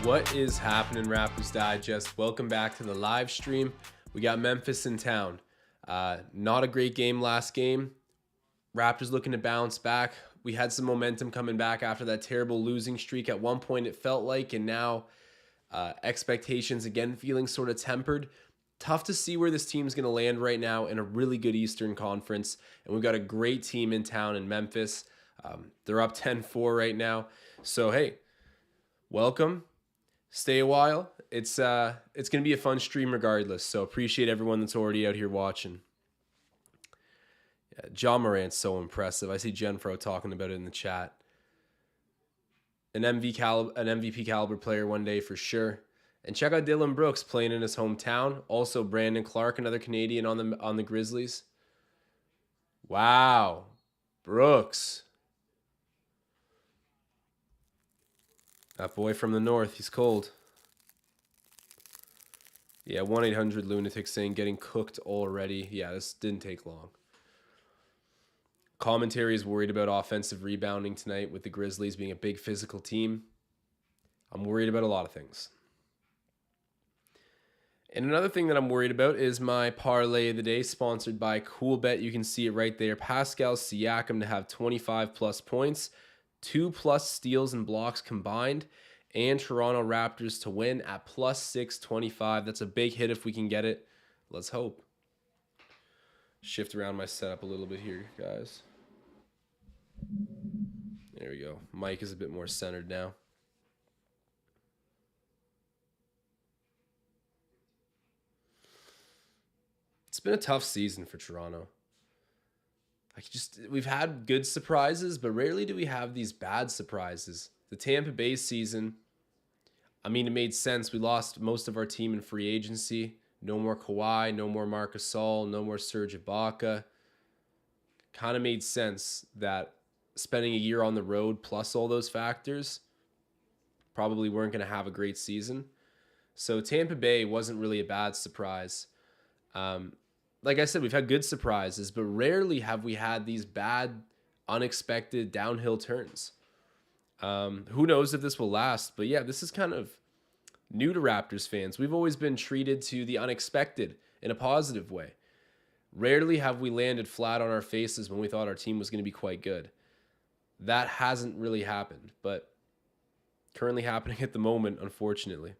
What is happening, Raptors Digest? Welcome back to the live stream. We got Memphis in town. Not a great game last game. Raptors looking to bounce back. We had some momentum coming back after that terrible losing streak. At one point it felt like, and now expectations again feeling sort of tempered. Tough to see where this team's going to land right now in a really good Eastern Conference. And we've got a great team in town in Memphis. They're up 10-4 right now. So, hey, welcome. Stay a while. It's going to be a fun stream regardless. So appreciate everyone that's already out here watching. Yeah, John Morant's so impressive. I see Genfro talking about it in the chat. An MVP caliber player one day for sure. And check out Dylan Brooks playing in his hometown. Also Brandon Clark, another Canadian on the Grizzlies. Wow. Brooks. That boy from the north, he's cold. Yeah, 1-800-LUNATIC saying getting cooked already. Yeah, this didn't take long. Commentary is worried about offensive rebounding tonight with the Grizzlies being a big physical team. I'm worried about a lot of things. And another thing that I'm worried about is my parlay of the day, sponsored by CoolBet. You can see it right there. Pascal Siakam to have 25 plus points, 2+ steals and blocks combined, and Toronto Raptors to win at plus 625. That's a big hit if we can get it. Let's hope. Shift around my setup a little bit here, guys. There we go. Mic is a bit more centered now. It's been a tough season for Toronto. We've had good surprises, but rarely do we have these bad surprises. The Tampa Bay season, I mean, it made sense. We lost most of our team in free agency. No more Kawhi, no more Marc Gasol, no more Serge Ibaka. Kind of made sense that spending a year on the road plus all those factors probably weren't going to have a great season. So Tampa Bay wasn't really a bad surprise. Like I said, we've had good surprises, but rarely have we had these bad, unexpected downhill turns. Who knows if this will last? But yeah, this is kind of new to Raptors fans. We've always been treated to the unexpected in a positive way. Rarely have we landed flat on our faces when we thought our team was going to be quite good. That hasn't really happened, but currently happening at the moment, unfortunately.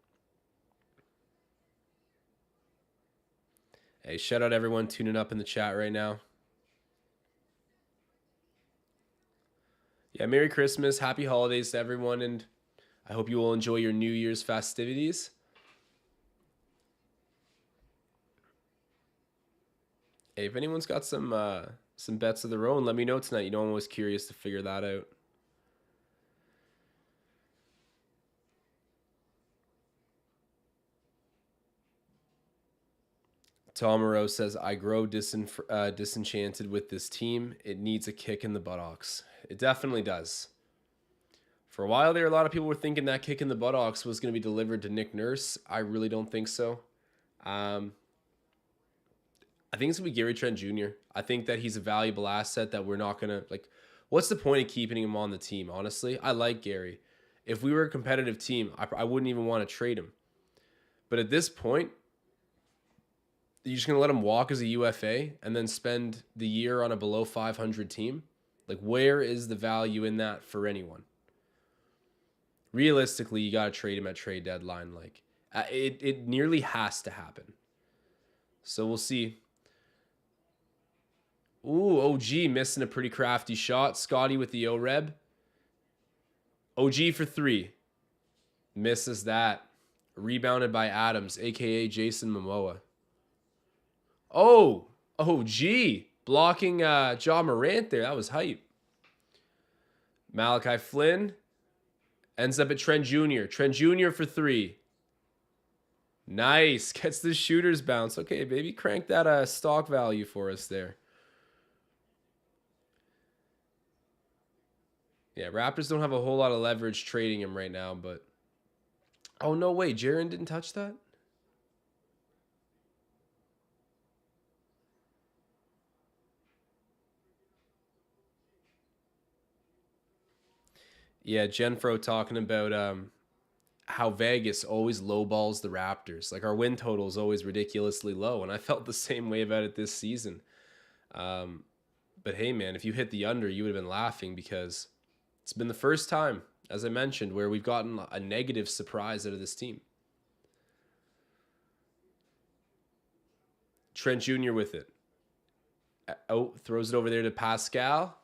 Hey, shout out everyone tuning up in the chat right now. Yeah, Merry Christmas, Happy Holidays to everyone, and I hope you will enjoy your New Year's festivities. Hey, if anyone's got some bets of their own, let me know tonight. You know, I'm always curious to figure that out. Tom Moreau says, I grow disenchanted with this team. It needs a kick in the buttocks. It definitely does. For a while there, a lot of people were thinking that kick in the buttocks was going to be delivered to Nick Nurse. I really don't think so. I think it's going to be Gary Trent Jr. I think that he's a valuable asset that we're not going to, like, what's the point of keeping him on the team, honestly? I like Gary. If we were a competitive team, I wouldn't even want to trade him. But at this point, you're just going to let him walk as a UFA and then spend the year on a below 500 team? Like, where is the value in that for anyone? Realistically, you got to trade him at trade deadline. Like, it nearly has to happen. So we'll see. Ooh, OG missing a pretty crafty shot. Scottie with the O-Reb. OG for 3. Misses that. Rebounded by Adams, a.k.a. Jason Momoa. Oh, OG blocking Ja Morant there. That was hype. Malachi Flynn ends up at Trent Jr. Trent Jr. for 3. Nice. Gets the shooter's bounce. Okay, baby. Crank that stock value for us there. Yeah, Raptors don't have a whole lot of leverage trading him right now, but... Oh, no way. Jaren didn't touch that? Yeah, Genfro talking about how Vegas always lowballs the Raptors. Like our win total is always ridiculously low, and I felt the same way about it this season. But hey, man, if you hit the under, you would have been laughing because it's been the first time, as I mentioned, where we've gotten a negative surprise out of this team. Trent Jr. with it. Oh, throws it over there to Pascal.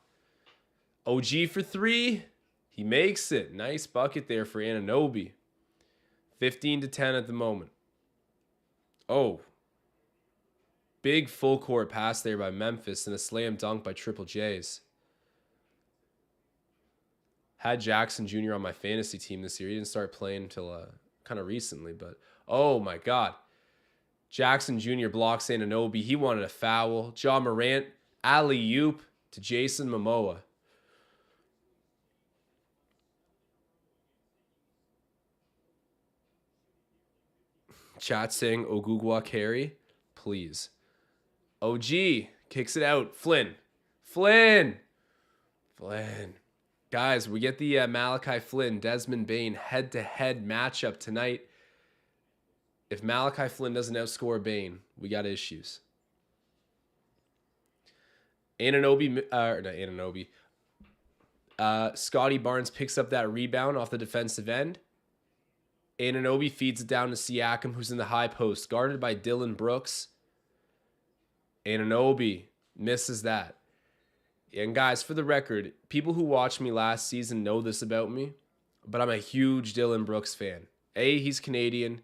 OG for three. He makes it. Nice bucket there for Anunoby. 15-10 at the moment. Oh. Big full court pass there by Memphis and a slam dunk by Triple J's. Had Jackson Jr. on my fantasy team this year. He didn't start playing until kind of recently, but oh my God. Jackson Jr. blocks Anunoby. He wanted a foul. John Morant, alley-oop to Jason Momoa. Chat saying Ogugwa carry, please. OG kicks it out. Flynn. Guys, we get the Malachi Flynn, Desmond Bane head-to-head matchup tonight. If Malachi Flynn doesn't outscore Bane, we got issues. Scottie Barnes picks up that rebound off the defensive end. Anunoby feeds it down to Siakam, who's in the high post, guarded by Dylan Brooks. Anunoby misses that. And guys, for the record, people who watched me last season know this about me, but I'm a huge Dylan Brooks fan. A, he's Canadian,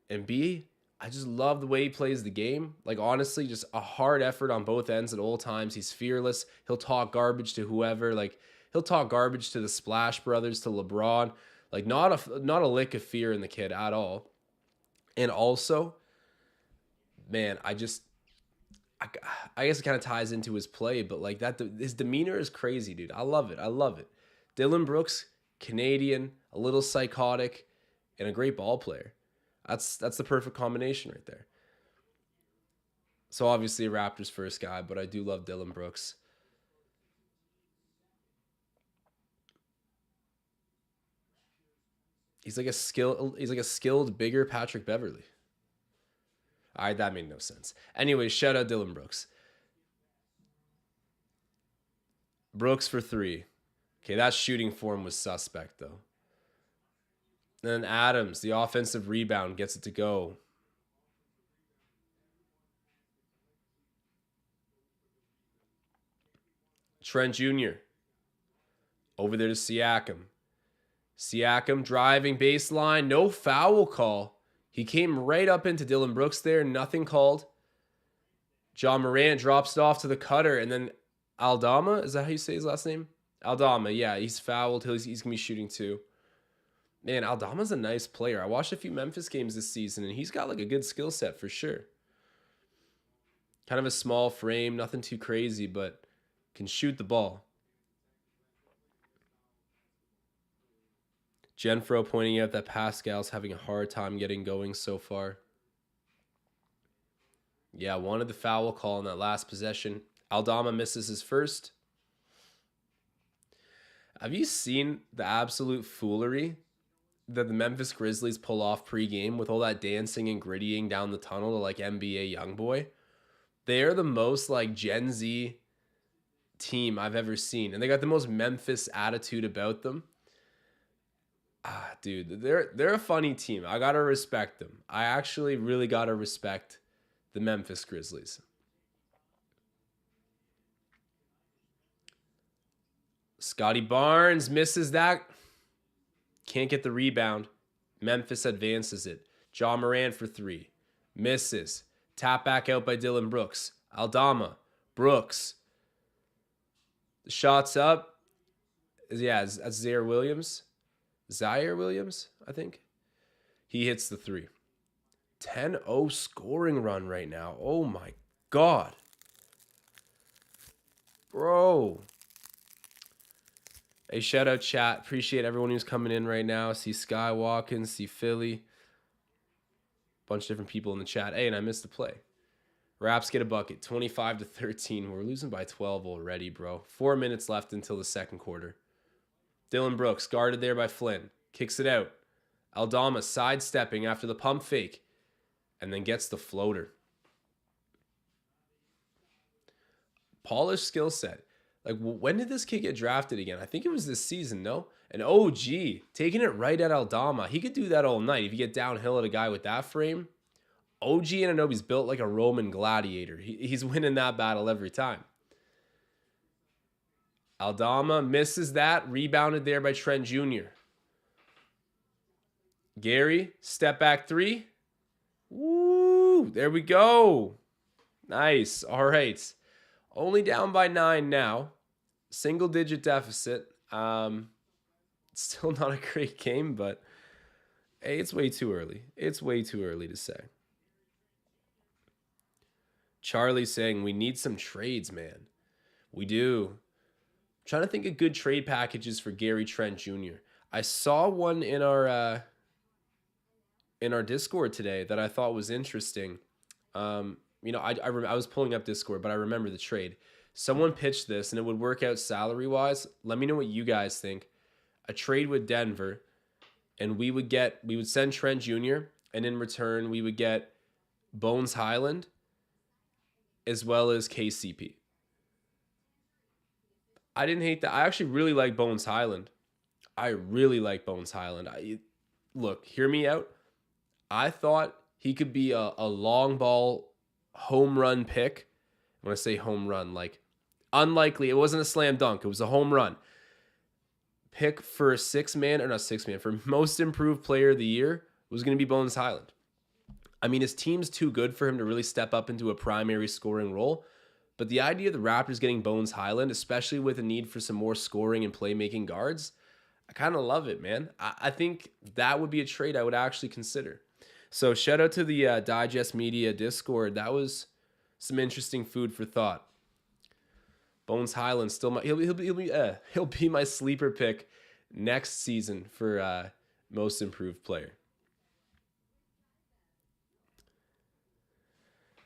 and B, I just love the way he plays the game. Like, honestly, just a hard effort on both ends at all times. He's fearless. He'll talk garbage to whoever. Like, he'll talk garbage to the Splash Brothers, to LeBron. Like, not a lick of fear in the kid at all. And also, man, I guess it kind of ties into his play, but like that, his demeanor is crazy, dude. I love it. Dylan Brooks, Canadian, a little psychotic, and a great ball player. That's the perfect combination right there. So obviously a Raptors first guy, but I do love Dylan Brooks. He's like a skilled, bigger Patrick Beverley. All right, that made no sense. Anyway, shout out Dylan Brooks. Brooks for three. Okay, that shooting form was suspect, though. And then Adams, the offensive rebound, gets it to go. Trent Jr. over there to Siakam. Siakam driving baseline. No foul call. He came right up into Dylan Brooks there. Nothing called. John Morant drops it off to the cutter. And then Aldama, is that how you say his last name? Aldama, yeah. He's fouled. He's going to be shooting too. Man, Aldama's a nice player. I watched a few Memphis games this season, and he's got like a good skill set for sure. Kind of a small frame. Nothing too crazy, but can shoot the ball. Genfro pointing out that Pascal's having a hard time getting going so far. Yeah, wanted the foul call in that last possession. Aldama misses his first. Have you seen the absolute foolery that the Memphis Grizzlies pull off pregame with all that dancing and grittying down the tunnel to like NBA Youngboy? They're the most like Gen Z team I've ever seen. And they got the most Memphis attitude about them. Dude, they're a funny team. I gotta respect them. I actually really gotta respect the Memphis Grizzlies. Scottie Barnes misses that. Can't get the rebound. Memphis advances it. John Morant for three. Misses. Tap back out by Dylan Brooks. Aldama. Brooks. The shot's up. Yeah, that's Zaire Williams. Zaire Williams, I think. He hits the three. 10-0 scoring run right now. Oh my God. Bro. Hey, shout out chat. Appreciate everyone who's coming in right now. See Sky walking, see Philly. Bunch of different people in the chat. Hey, and I missed the play. Raps get a bucket. 25-13. We're losing by 12 already, bro. 4 minutes left until the second quarter. Dylan Brooks, guarded there by Flynn. Kicks it out. Aldama sidestepping after the pump fake and then gets the floater. Polished skill set. Like, when did this kid get drafted again? I think it was this season, no? And OG, taking it right at Aldama. He could do that all night. If you get downhill at a guy with that frame, OG Anunoby's built like a Roman gladiator. He's winning that battle every time. Aldama misses that. Rebounded there by Trent Jr. Gary, step back three. Woo! There we go. Nice. All right. Only down by 9 now. Single digit deficit. Still not a great game, but hey, it's way too early. It's way too early to say. Charlie saying we need some trades, man. We do. I'm trying to think of good trade packages for Gary Trent Jr. I saw one in our Discord today that I thought was interesting. I was pulling up Discord, but I remember the trade. Someone pitched this, and it would work out salary-wise. Let me know what you guys think. A trade with Denver, and we would send Trent Jr., and in return, we would get Bones Highland, as well as KCP. I didn't hate that. I actually really like Bones Highland. Look, hear me out. I thought he could be a long ball home run pick. When I say home run, like unlikely. It wasn't a slam dunk. It was a home run. Pick for for most improved player of the year was going to be Bones Highland. I mean, his team's too good for him to really step up into a primary scoring role. But the idea of the Raptors getting Bones Highland, especially with a need for some more scoring and playmaking guards, I kind of love it, man. I think that would be a trade I would actually consider. So shout out to the Digest Media Discord. That was some interesting food for thought. Bones Highland still he'll be my sleeper pick next season for most improved player.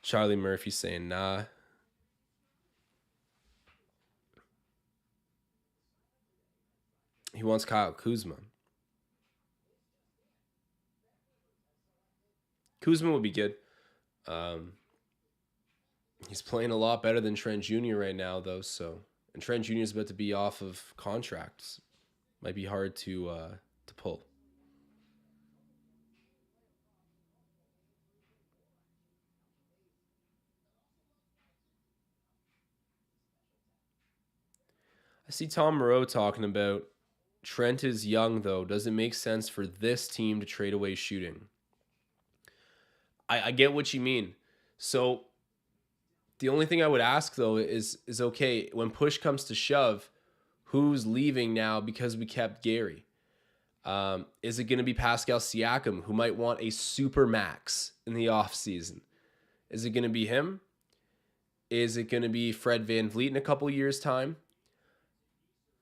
Charlie Murphy saying nah. He wants Kyle Kuzma. Kuzma would be good. He's playing a lot better than Trent Jr. right now, though. And Trent Jr. is about to be off of contracts. Might be hard to pull. I see Tom Moreau talking about Trent is young, though. Does it make sense for this team to trade away shooting? I get what you mean. So the only thing I would ask, though, is okay, when push comes to shove, who's leaving now because we kept Gary? Is it going to be Pascal Siakam, who might want a supermax in the offseason? Is it going to be him? Is it going to be Fred VanVleet in a couple years' time?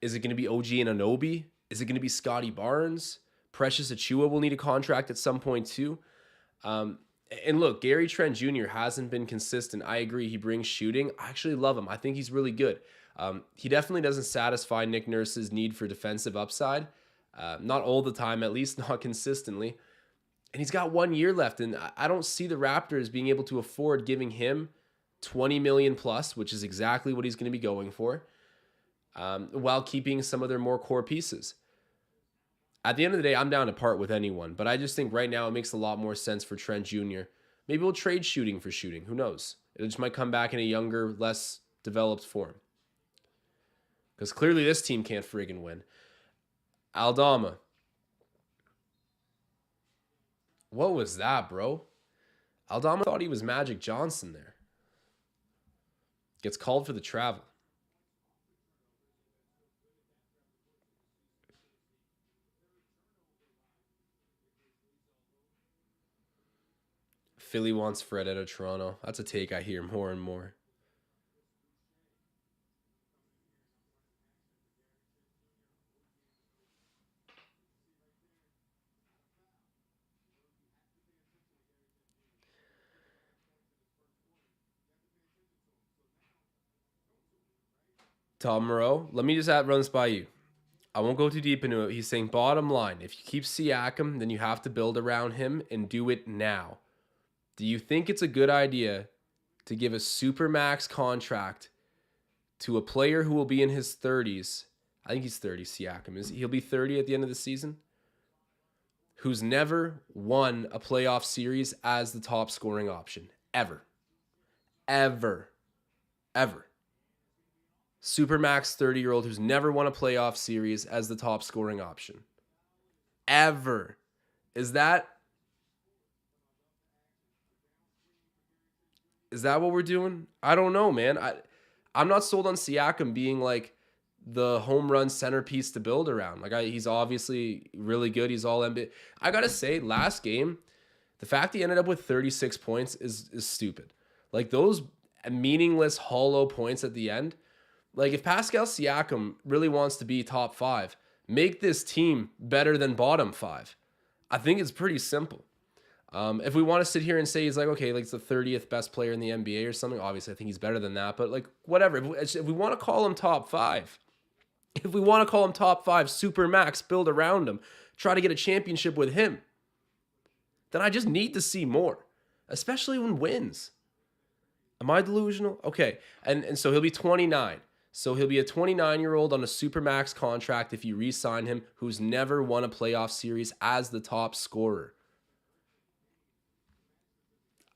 Is it going to be OG Anunoby? Is it going to be Scottie Barnes? Precious Achiuwa will need a contract at some point too. And look, Gary Trent Jr. hasn't been consistent. I agree. He brings shooting. I actually love him. I think he's really good. He definitely doesn't satisfy Nick Nurse's need for defensive upside. Not all the time, at least not consistently. And he's got 1 year left. And I don't see the Raptors being able to afford giving him $20 million plus, which is exactly what he's going to be going for, while keeping some of their more core pieces. At the end of the day, I'm down to part with anyone, but I just think right now it makes a lot more sense for Trent Jr. Maybe we'll trade shooting for shooting. Who knows? It just might come back in a younger, less developed form. Because clearly this team can't friggin' win. Aldama. What was that, bro? Aldama thought he was Magic Johnson there. Gets called for the travel. Philly wants Fred out of Toronto. That's a take I hear more and more. Tom Moreau, let me just run this by you. I won't go too deep into it. He's saying bottom line, if you keep Siakam, then you have to build around him and do it now. Do you think it's a good idea to give a supermax contract to a player who will be in his 30s? I think he's 30, Siakam. He'll be 30 at the end of the season? Who's never won a playoff series as the top scoring option. Ever. Ever. Ever. Supermax 30-year-old who's never won a playoff series as the top scoring option. Ever. Is that what we're doing? I don't know, man. I'm not sold on Siakam being like the home run centerpiece to build around. Like he's obviously really good. He's all NBA. I gotta say, last game, the fact he ended up with 36 points is stupid. Like those meaningless hollow points at the end. Like if Pascal Siakam really wants to be top 5, make this team better than bottom 5. I think it's pretty simple. If we want to sit here and say he's like, okay, like it's the 30th best player in the NBA or something, obviously I think he's better than that. But like whatever, if we want to call him top 5, super max, build around him, try to get a championship with him, then I just need to see more, especially when wins. Am I delusional? Okay, and so he'll be 29. So he'll be a 29-year-old on a supermax contract if you re-sign him, who's never won a playoff series as the top scorer.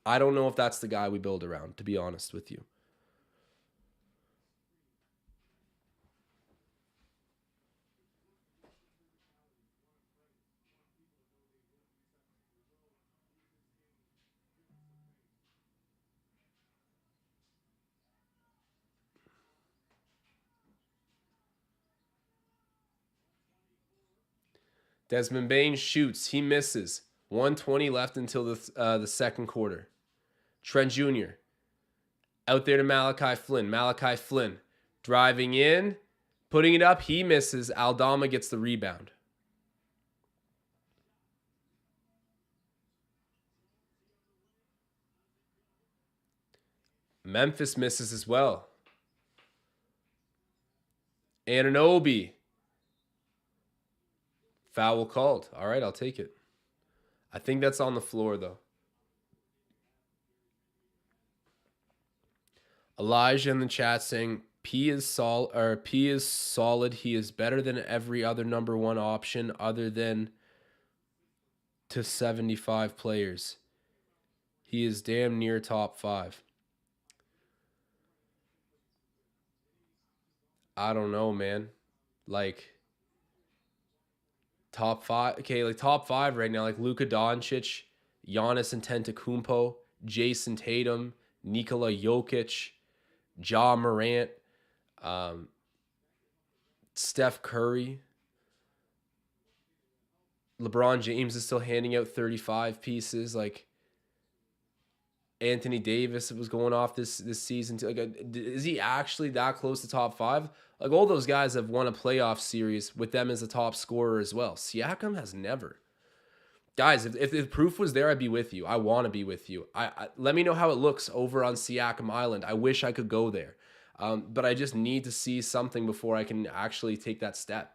I don't know if that's the guy we build around, to be honest with you. Desmond Bane shoots. He misses. 1:20 left until the second quarter. Trent Jr. out there to Malachi Flynn. Malachi Flynn driving in, putting it up. He misses. Aldama gets the rebound. Memphis misses as well. Anunoby. Foul called. All right, I'll take it. I think that's on the floor, though. Elijah in the chat saying P is solid. He is better than every other number 1 option other than to 75 players. He is damn near top 5. I don't know, man. Like top 5. Okay, like top 5 right now, like Luka Doncic, Giannis Antetokounmpo, Jason Tatum, Nikola Jokic, Ja Morant, Steph Curry. LeBron James is still handing out 35 pieces. Like Anthony Davis was going off this season. Like, is he actually that close to top 5? Like all those guys have won a playoff series with them as a top scorer as well. Siakam has never. Guys, if the proof was there, I'd be with you. I want to be with you. I let me know how it looks over on Siakam Island. I wish I could go there. But I just need to see something before I can actually take that step.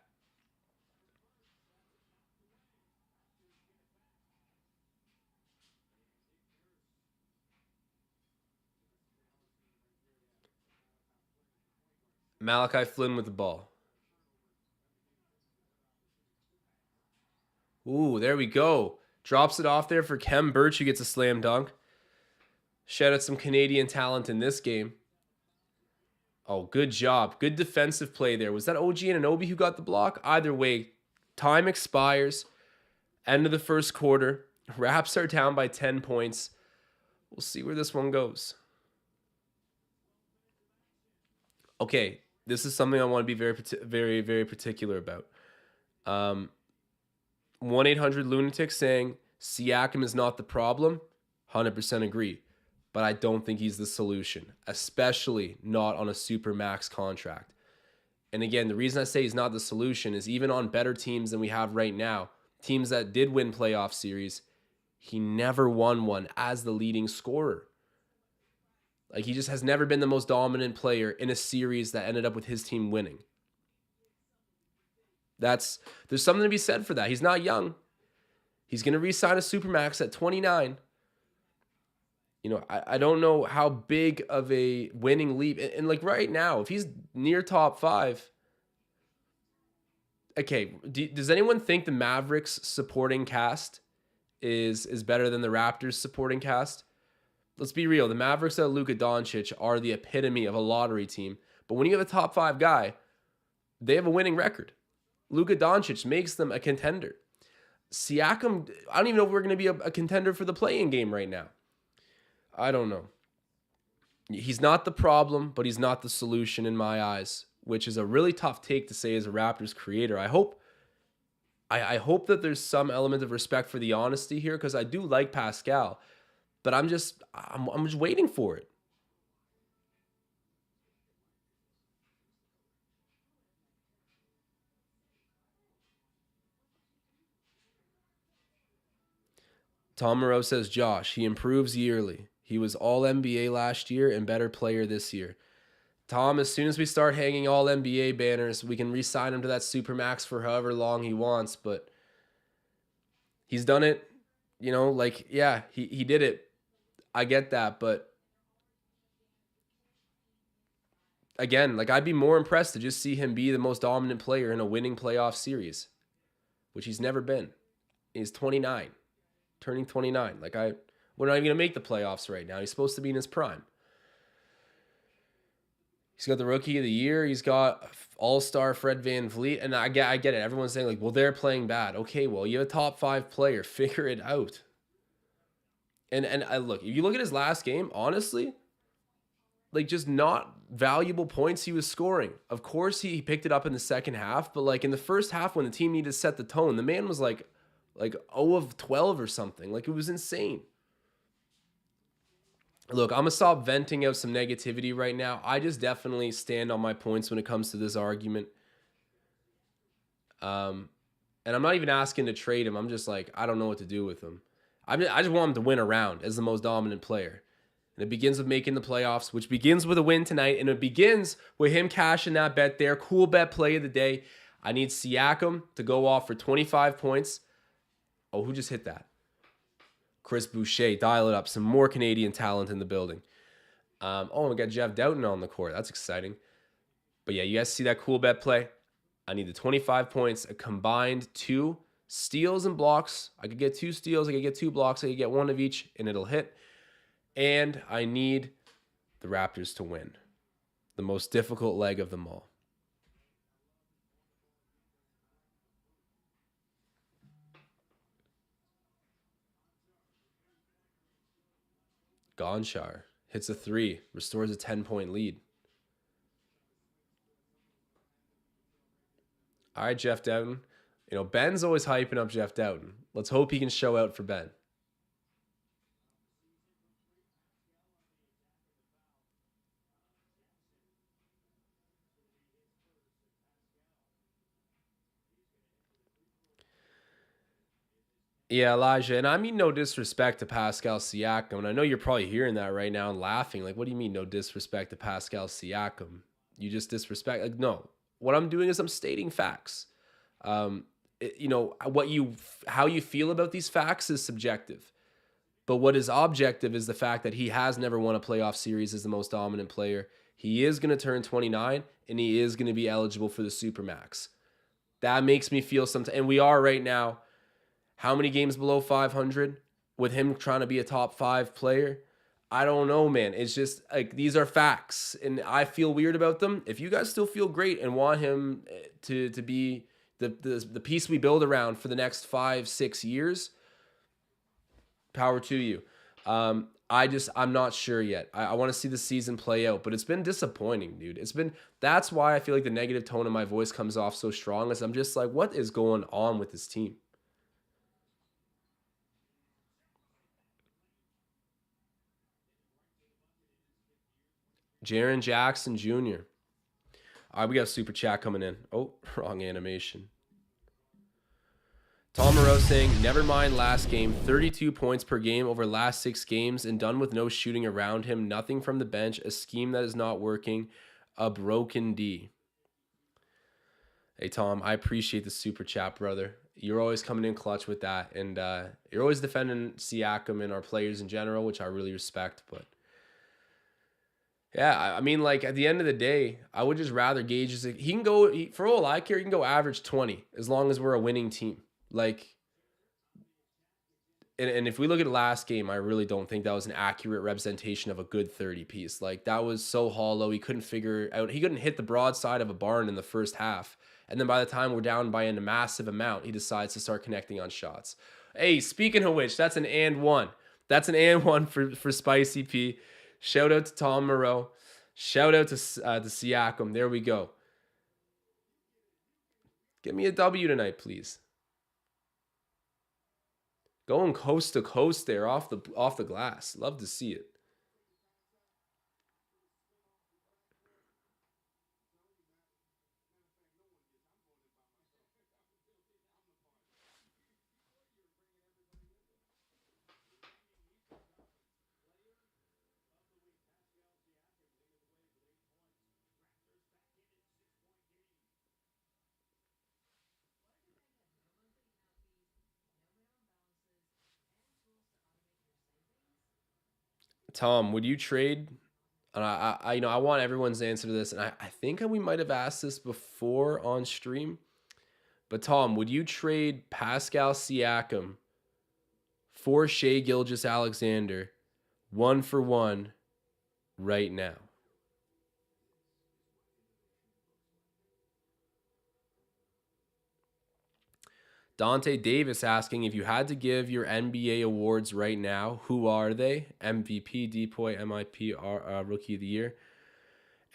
Malachi Flynn with the ball. Ooh, there we go. Drops it off there for Kem Birch, who gets a slam dunk. Shout out some Canadian talent in this game. Oh, good job. Good defensive play there. Was that OG Anunoby who got the block? Either way, time expires. End of the first quarter. Raps are down by 10 points. We'll see where this one goes. Okay, this is something I want to be very, very particular about. 1-800-LUNATIC saying Siakam is not the problem. 100% agree. But I don't think he's the solution, especially not on a super max contract. And again, the reason I say he's not the solution is even on better teams than we have right now, teams that did win playoff series, he never won one as the leading scorer. Like he just has never been the most dominant player in a series that ended up with his team winning. There's something to be said for that. He's not young. He's going to re-sign a supermax at 29. I don't know how big of a winning leap. And like right now, if he's near top 5, okay, does anyone think the Mavericks supporting cast is better than the Raptors supporting cast? Let's be real. The Mavericks without Luka Doncic are the epitome of a lottery team. But when you have a top 5 guy, they have a winning record. Luka Doncic makes them a contender. Siakam, I don't even know if we're going to be a contender for the play-in game right now. I don't know. He's not the problem, but he's not the solution in my eyes, which is a really tough take to say as a Raptors creator. I hope that there's some element of respect for the honesty here, because I do like Pascal, but I'm just waiting for it. Tom Moreau says, Josh, he improves yearly. He was all NBA last year and better player this year. Tom, as soon as we start hanging all NBA banners, we can re-sign him to that supermax for however long he wants, but he's done it, yeah, he did it. I get that, but again, like I'd be more impressed to just see him be the most dominant player in a winning playoff series, which he's never been. He's 29, turning 29. We're not even going to make the playoffs right now. He's supposed to be in his prime. He's got the Rookie of the Year. He's got All-Star Fred VanVleet. And I get it. Everyone's saying, like, well, they're playing bad. Okay, well, you have a top 5 player. Figure it out. And I look, if you look at his last game, honestly, like, just not valuable points he was scoring. Of course, he picked it up in the second half. But, like, in the first half, when the team needed to set the tone, the man was, like 0 of 12 or something. Like, it was insane. Look, I'm going to stop venting out some negativity right now. I just definitely stand on my points when it comes to this argument. And I'm not even asking to trade him. I'm just like, I don't know what to do with him. I just want him to win a round as the most dominant player. And it begins with making the playoffs, which begins with a win tonight. And it begins with him cashing that bet there. Cool bet play of the day. I need Siakam to go off for 25 points. Oh, who just hit that? Chris Boucher, dial it up. Some more Canadian talent in the building. We got Jeff Doughton on the court. That's exciting. But yeah, you guys see that cool bet play? I need the 25 points, a combined 2 steals and blocks. I could get 2 steals. I could get 2 blocks. I could get 1 of each, and it'll hit. And I need the Raptors to win. The most difficult leg of them all. Gonchar hits a 3, restores a 10-point lead. All right, Jeff Doughton. Ben's always hyping up Jeff Doughton. Let's hope he can show out for Ben. Yeah, Elijah, and I mean no disrespect to Pascal Siakam, and I know you're probably hearing that right now and laughing. Like, what do you mean no disrespect to Pascal Siakam? You just disrespect? Like, no. What I'm doing is I'm stating facts. How you feel about these facts is subjective. But what is objective is the fact that he has never won a playoff series as the most dominant player. He is going to turn 29, and he is going to be eligible for the Supermax. That makes me feel something. And we are right now. How many games below 500 with him trying to be a top 5 player? I don't know, man. It's just like these are facts, and I feel weird about them. If you guys still feel great and want him to be the piece we build around for the next 5-6 years, power to you. I'm not sure yet. I want to see the season play out, but it's been disappointing, dude. That's why I feel like the negative tone in my voice comes off so strong, as I'm just like, what is going on with this team? Jaren Jackson Jr. All right, we got a super chat coming in. Oh, wrong animation. Tom Moreau saying, never mind last game. 32 points per game over last 6 games and done with no shooting around him. Nothing from the bench. A scheme that is not working. A broken D. Hey, Tom, I appreciate the super chat, brother. You're always coming in clutch with that. And you're always defending Siakam and our players in general, which I really respect. But yeah, I mean, like at the end of the day, I would just rather Gage is he can go for all I care. He can go average 20 as long as we're a winning team. Like, and if we look at the last game, I really don't think that was an accurate representation of a good 30 piece. Like that was so hollow. He couldn't figure out. He couldn't hit the broadside of a barn in the first half. And then by the time we're down by a massive amount, he decides to start connecting on shots. Hey, speaking of which, that's an and one. That's an and one for Spicy P. Shout out to Tom Moreau. Shout out to Siakam. There we go. Give me a W tonight, please. Going coast to coast there off the glass. Love to see it. Tom, would you trade? And I want everyone's answer to this, and I think we might have asked this before on stream. But Tom, would you trade Pascal Siakam for Shai Gilgeous-Alexander 1-for-1 right now? Dante Davis asking, if you had to give your NBA awards right now, who are they? MVP, Depoy, MIP, Rookie of the Year.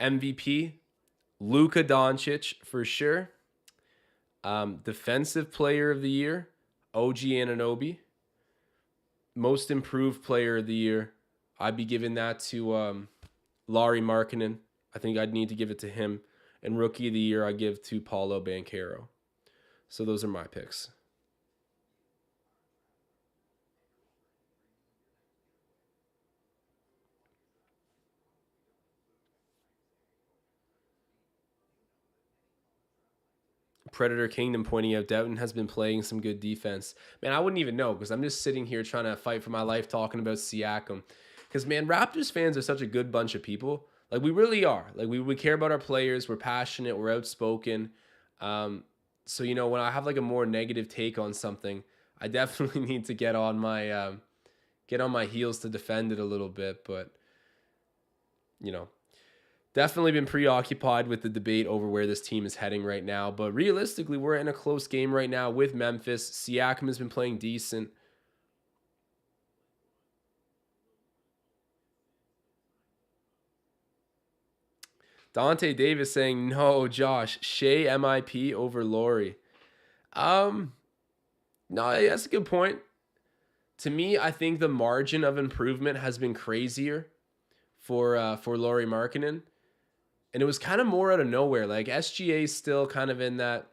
MVP, Luka Doncic for sure. Defensive Player of the Year, OG Anunoby. Most Improved Player of the Year, I'd be giving that to Lauri Markkanen. I think I'd need to give it to him. And Rookie of the Year, I give to Paolo Banchero. So those are my picks. Predator Kingdom pointing out Doughton has been playing some good defense. Man, I wouldn't even know because I'm just sitting here trying to fight for my life talking about Siakam. Because, man, Raptors fans are such a good bunch of people. Like, we really are. Like, we care about our players. We're passionate. We're outspoken. So, you know, when I have, like, a more negative take on something, I definitely need to get on my heels to defend it a little bit. But, you know, definitely been preoccupied with the debate over where this team is heading right now. But realistically, we're in a close game right now with Memphis. Siakam has been playing decent. Dante Davis saying, no, Josh, Shai MIP over Lauri. No, that's a good point. To me, I think the margin of improvement has been crazier for Lauri Markkanen. And it was kind of more out of nowhere. Like SGA is still kind of in that.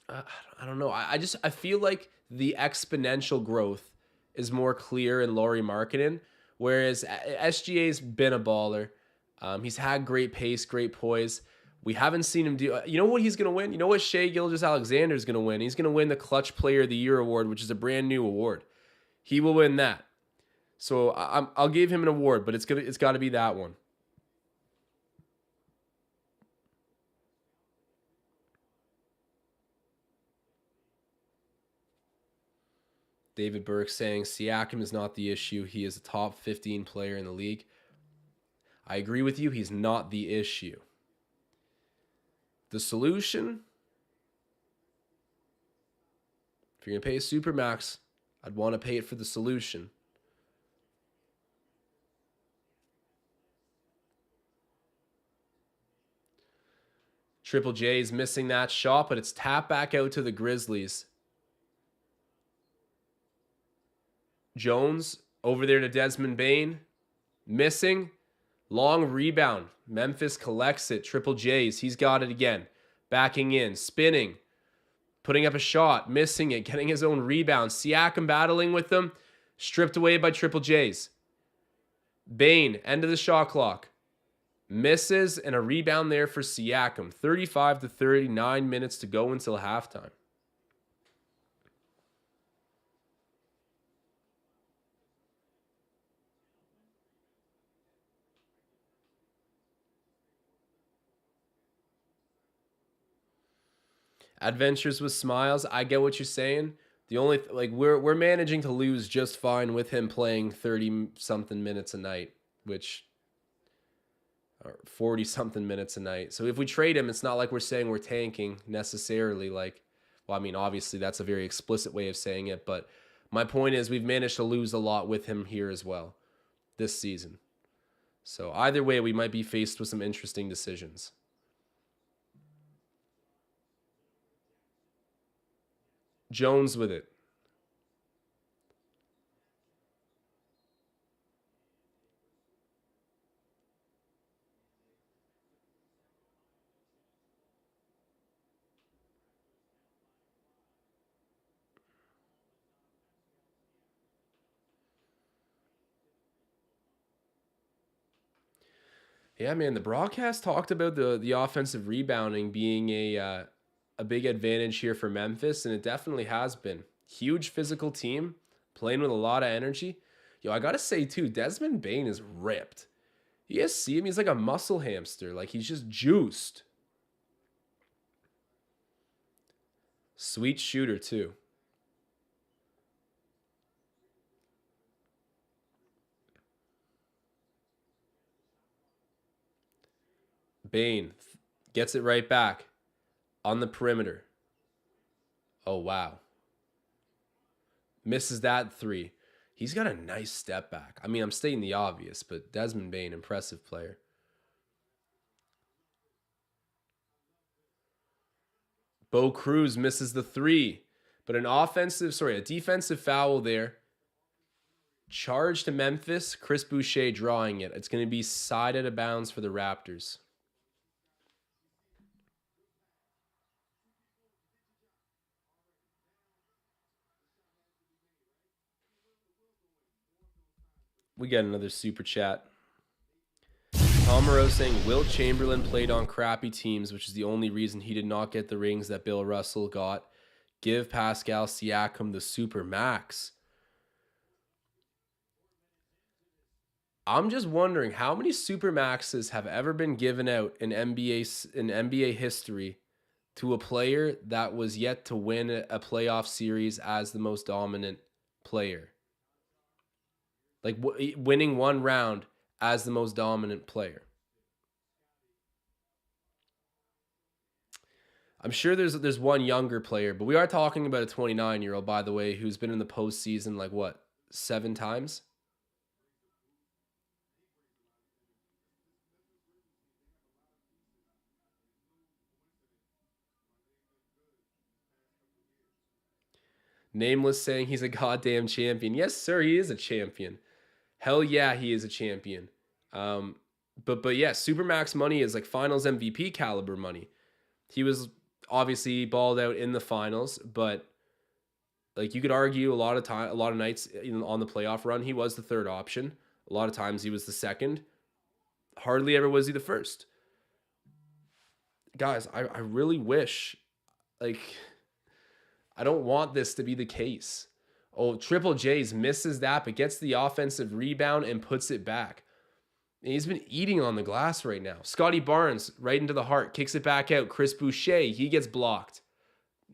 I don't know. I feel like the exponential growth is more clear in Lauri Markkanen, whereas SGA's been a baller. He's had great pace, great poise. We haven't seen him do. You know what he's gonna win? You know what Shai Gilgeous-Alexander is gonna win? He's gonna win the Clutch Player of the Year award, which is a brand new award. He will win that. So I'll give him an award, but it's got to be that one. David Burke saying Siakam is not the issue. He is a top 15 player in the league. I agree with you. He's not the issue. The solution, if you're going to pay a supermax, I'd want to pay it for the solution. Triple J is missing that shot, but it's tapped back out to the Grizzlies. Jones over there to Desmond Bane. Missing. Long rebound. Memphis collects it. Triple J's. He's got it again. Backing in. Spinning. Putting up a shot. Missing it. Getting his own rebound. Siakam battling with them. Stripped away by Triple J's. Bane. End of the shot clock. Misses, and a rebound there for Siakam. 35 to 39 minutes to go until halftime. Adventures with Smiles. I get what you're saying. The only like we're managing to lose just fine with him playing 30 something minutes a night, which or 40 something minutes a night. So if we trade him, it's not like we're saying we're tanking necessarily. Like, well, I mean, obviously that's a very explicit way of saying it, but my point is we've managed to lose a lot with him here as well this season. So either way, we might be faced with some interesting decisions. Jones with it. Yeah, man. The broadcast talked about the offensive rebounding being a big advantage here for Memphis, and it definitely has been. Huge physical team, playing with a lot of energy. Yo, I gotta say too, Desmond Bane is ripped. You guys see him? He's like a muscle hamster. Like he's just juiced. Sweet shooter too. Bane gets it right back on the perimeter. Oh wow. Misses that three. He's got a nice step back. I mean, I'm stating the obvious, but Desmond Bane, impressive player. Bo Cruz misses the three, but a defensive foul there. Charge to Memphis. Chris Boucher drawing it. It's going to be side out of bounds for the Raptors. We got another super chat. Tom Moreau saying Wilt Chamberlain played on crappy teams, which is the only reason he did not get the rings that Bill Russell got. Give Pascal Siakam the super max. I'm just wondering how many super maxes have ever been given out in NBA history to a player that was yet to win a playoff series as the most dominant player. Like winning one round as the most dominant player. I'm sure there's one younger player, but we are talking about a 29-year-old, by the way, who's been in the postseason like what, 7 times? Nameless saying he's a goddamn champion. Yes, sir, he is a champion. Hell yeah, he is a champion. Um, but yeah, Supermax money is like Finals MVP caliber money. He was obviously balled out in the finals, but like you could argue a lot of nights on the playoff run, he was the third option. A lot of times he was the second. Hardly ever was he the first. Guys, I really wish, like, I don't want this to be the case. Oh, Triple J's misses that, but gets the offensive rebound and puts it back. And he's been eating on the glass right now. Scottie Barnes, right into the heart, kicks it back out. Chris Boucher, he gets blocked.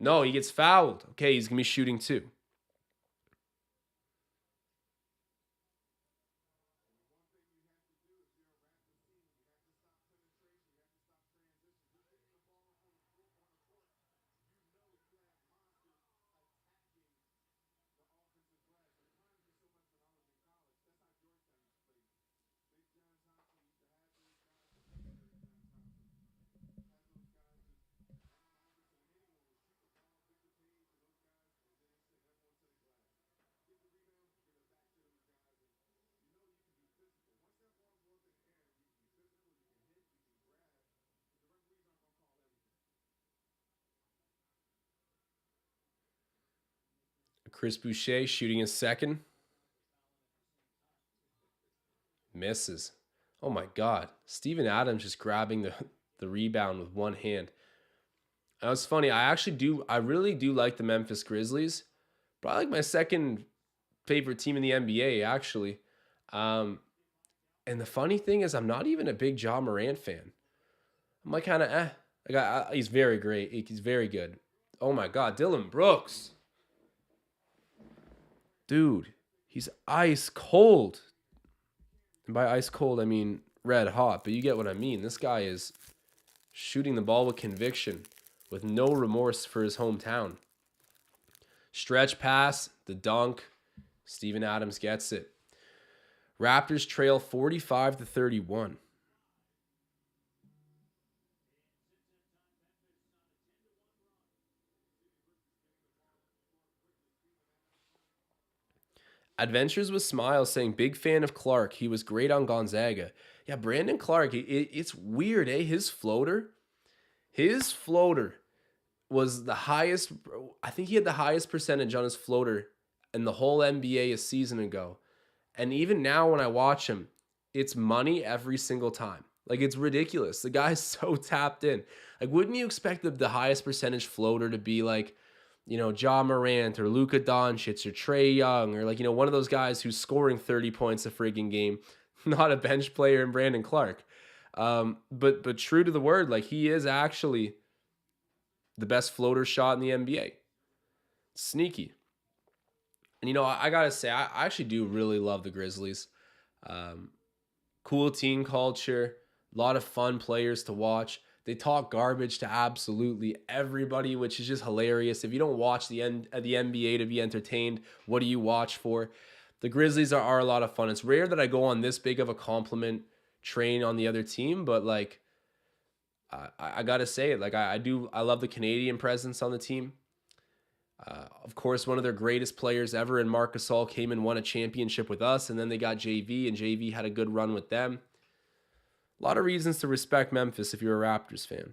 No, he gets fouled. Okay, he's going to be shooting too. Chris Boucher shooting his second. Misses. Oh my God. Steven Adams just grabbing the rebound with one hand. That was funny. I really do like the Memphis Grizzlies. Probably like my second favorite team in the NBA, actually. Um, and the funny thing is, I'm not even a big Ja Morant fan. I'm like kind of Like he's very great. He's very good. Oh my God, Dylan Brooks, dude, he's ice cold. And by ice cold, I mean red hot. But you get what I mean. This guy is shooting the ball with conviction, with no remorse for his hometown. Stretch pass, the dunk. Steven Adams gets it. Raptors trail 45-31. Adventures with Smiles saying, big fan of Clark. He was great on Gonzaga. Yeah, Brandon Clark, it's weird, eh? His floater was the highest. I think he had the highest percentage on his floater in the whole NBA a season ago. And even now when I watch him, it's money every single time. Like, it's ridiculous. The guy's so tapped in. Like, wouldn't you expect the highest percentage floater to be like, Ja Morant or Luka Doncic or Trae Young or like, one of those guys who's scoring 30 points a friggin' game, not a bench player in Brandon Clark. But true to the word, like he is actually the best floater shot in the NBA. Sneaky. And I gotta say, I actually do really love the Grizzlies. Cool team culture, a lot of fun players to watch. They talk garbage to absolutely everybody, which is just hilarious. If you don't watch the NBA to be entertained, what do you watch for? The Grizzlies are a lot of fun. It's rare that I go on this big of a compliment train on the other team, but like I gotta say it. Like I love the Canadian presence on the team. Of course, one of their greatest players ever in Marc Gasol came and won a championship with us, and then they got JV, and JV had a good run with them. A lot of reasons to respect Memphis if you're a Raptors fan.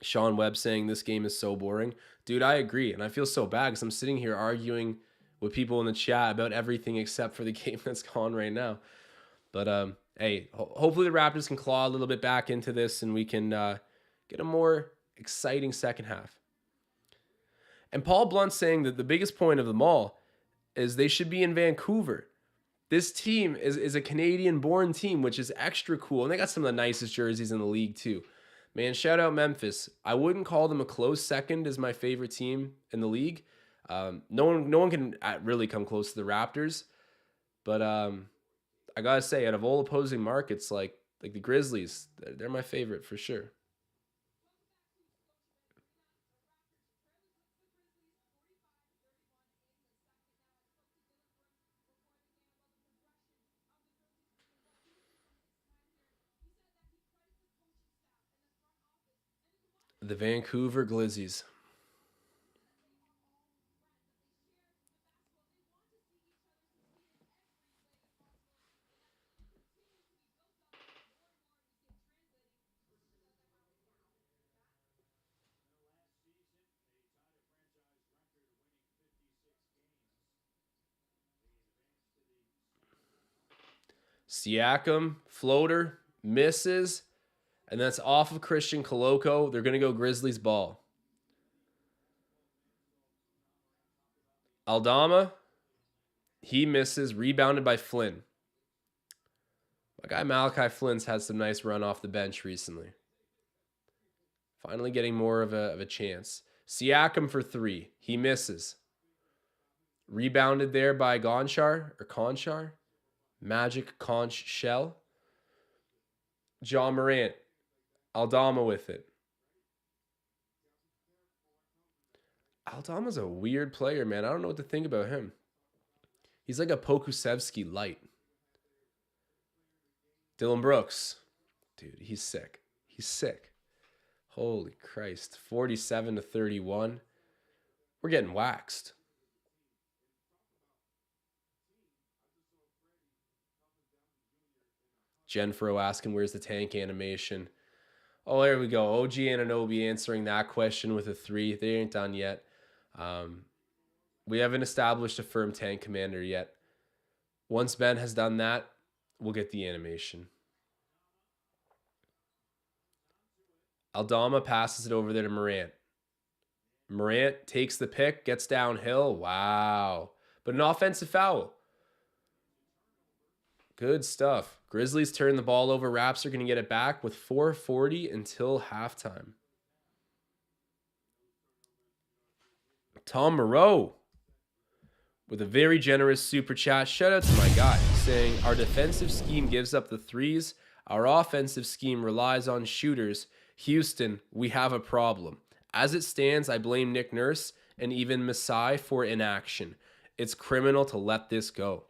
Sean Webb saying this game is so boring. Dude, I agree. And I feel so bad because I'm sitting here arguing with people in the chat about everything except for the game that's gone right now. But hey, hopefully the Raptors can claw a little bit back into this and we can get a more exciting second half. And Paul Blunt saying that the biggest point of them all is they should be in Vancouver. This team is a Canadian-born team, which is extra cool. And they got some of the nicest jerseys in the league, too. Man, shout out Memphis. I wouldn't call them a close second as my favorite team in the league. No one can really come close to the Raptors. But I got to say, out of all opposing markets, like the Grizzlies, they're my favorite for sure. The Vancouver Grizzlies. Siakam, floater, misses, and that's off of Christian Koloko. They're going to go Grizzlies ball. Aldama, he misses, rebounded by Flynn. My guy Malachi Flynn's had some nice run off the bench recently. Finally getting more of a chance. Siakam for three. He misses. Rebounded there by Conchar. Magic Conch Shell. John Morant. Aldama with it. Aldama's a weird player, man. I don't know what to think about him. He's like a Pokusevski light. Dylan Brooks. Dude, he's sick. He's sick. Holy Christ. 47-31. We're getting waxed. Jenfro asking where's the tank animation. Oh, there we go. OG Anunoby answering that question with a 3. They ain't done yet. We haven't established a firm tank commander yet. Once Ben has done that, we'll get the animation. Aldama passes it over there to Morant. Morant takes the pick, gets downhill. Wow. But an offensive foul. Good stuff. Grizzlies turn the ball over. Raps are going to get it back with 4:40 until halftime. Tom Moreau with a very generous super chat. Shout out to my guy saying, our defensive scheme gives up the threes. Our offensive scheme relies on shooters. Houston, we have a problem. As it stands, I blame Nick Nurse and even Masai for inaction. It's criminal to let this go.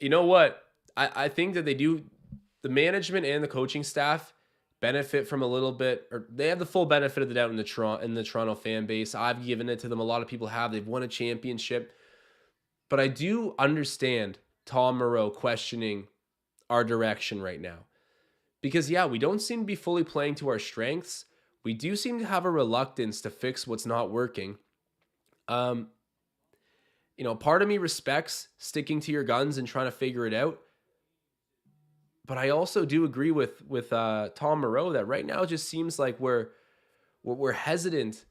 You know what? I think that they do, the management and the coaching staff benefit from a little bit, or they have the full benefit of the doubt in the Toronto fan base. I've given it to them. A lot of people have. They've won a championship. But I do understand Tom Moreau questioning our direction right now. Because, yeah, we don't seem to be fully playing to our strengths. We do seem to have a reluctance to fix what's not working. Part of me respects sticking to your guns and trying to figure it out. But I also do agree with Tom Moreau that right now it just seems like we're hesitant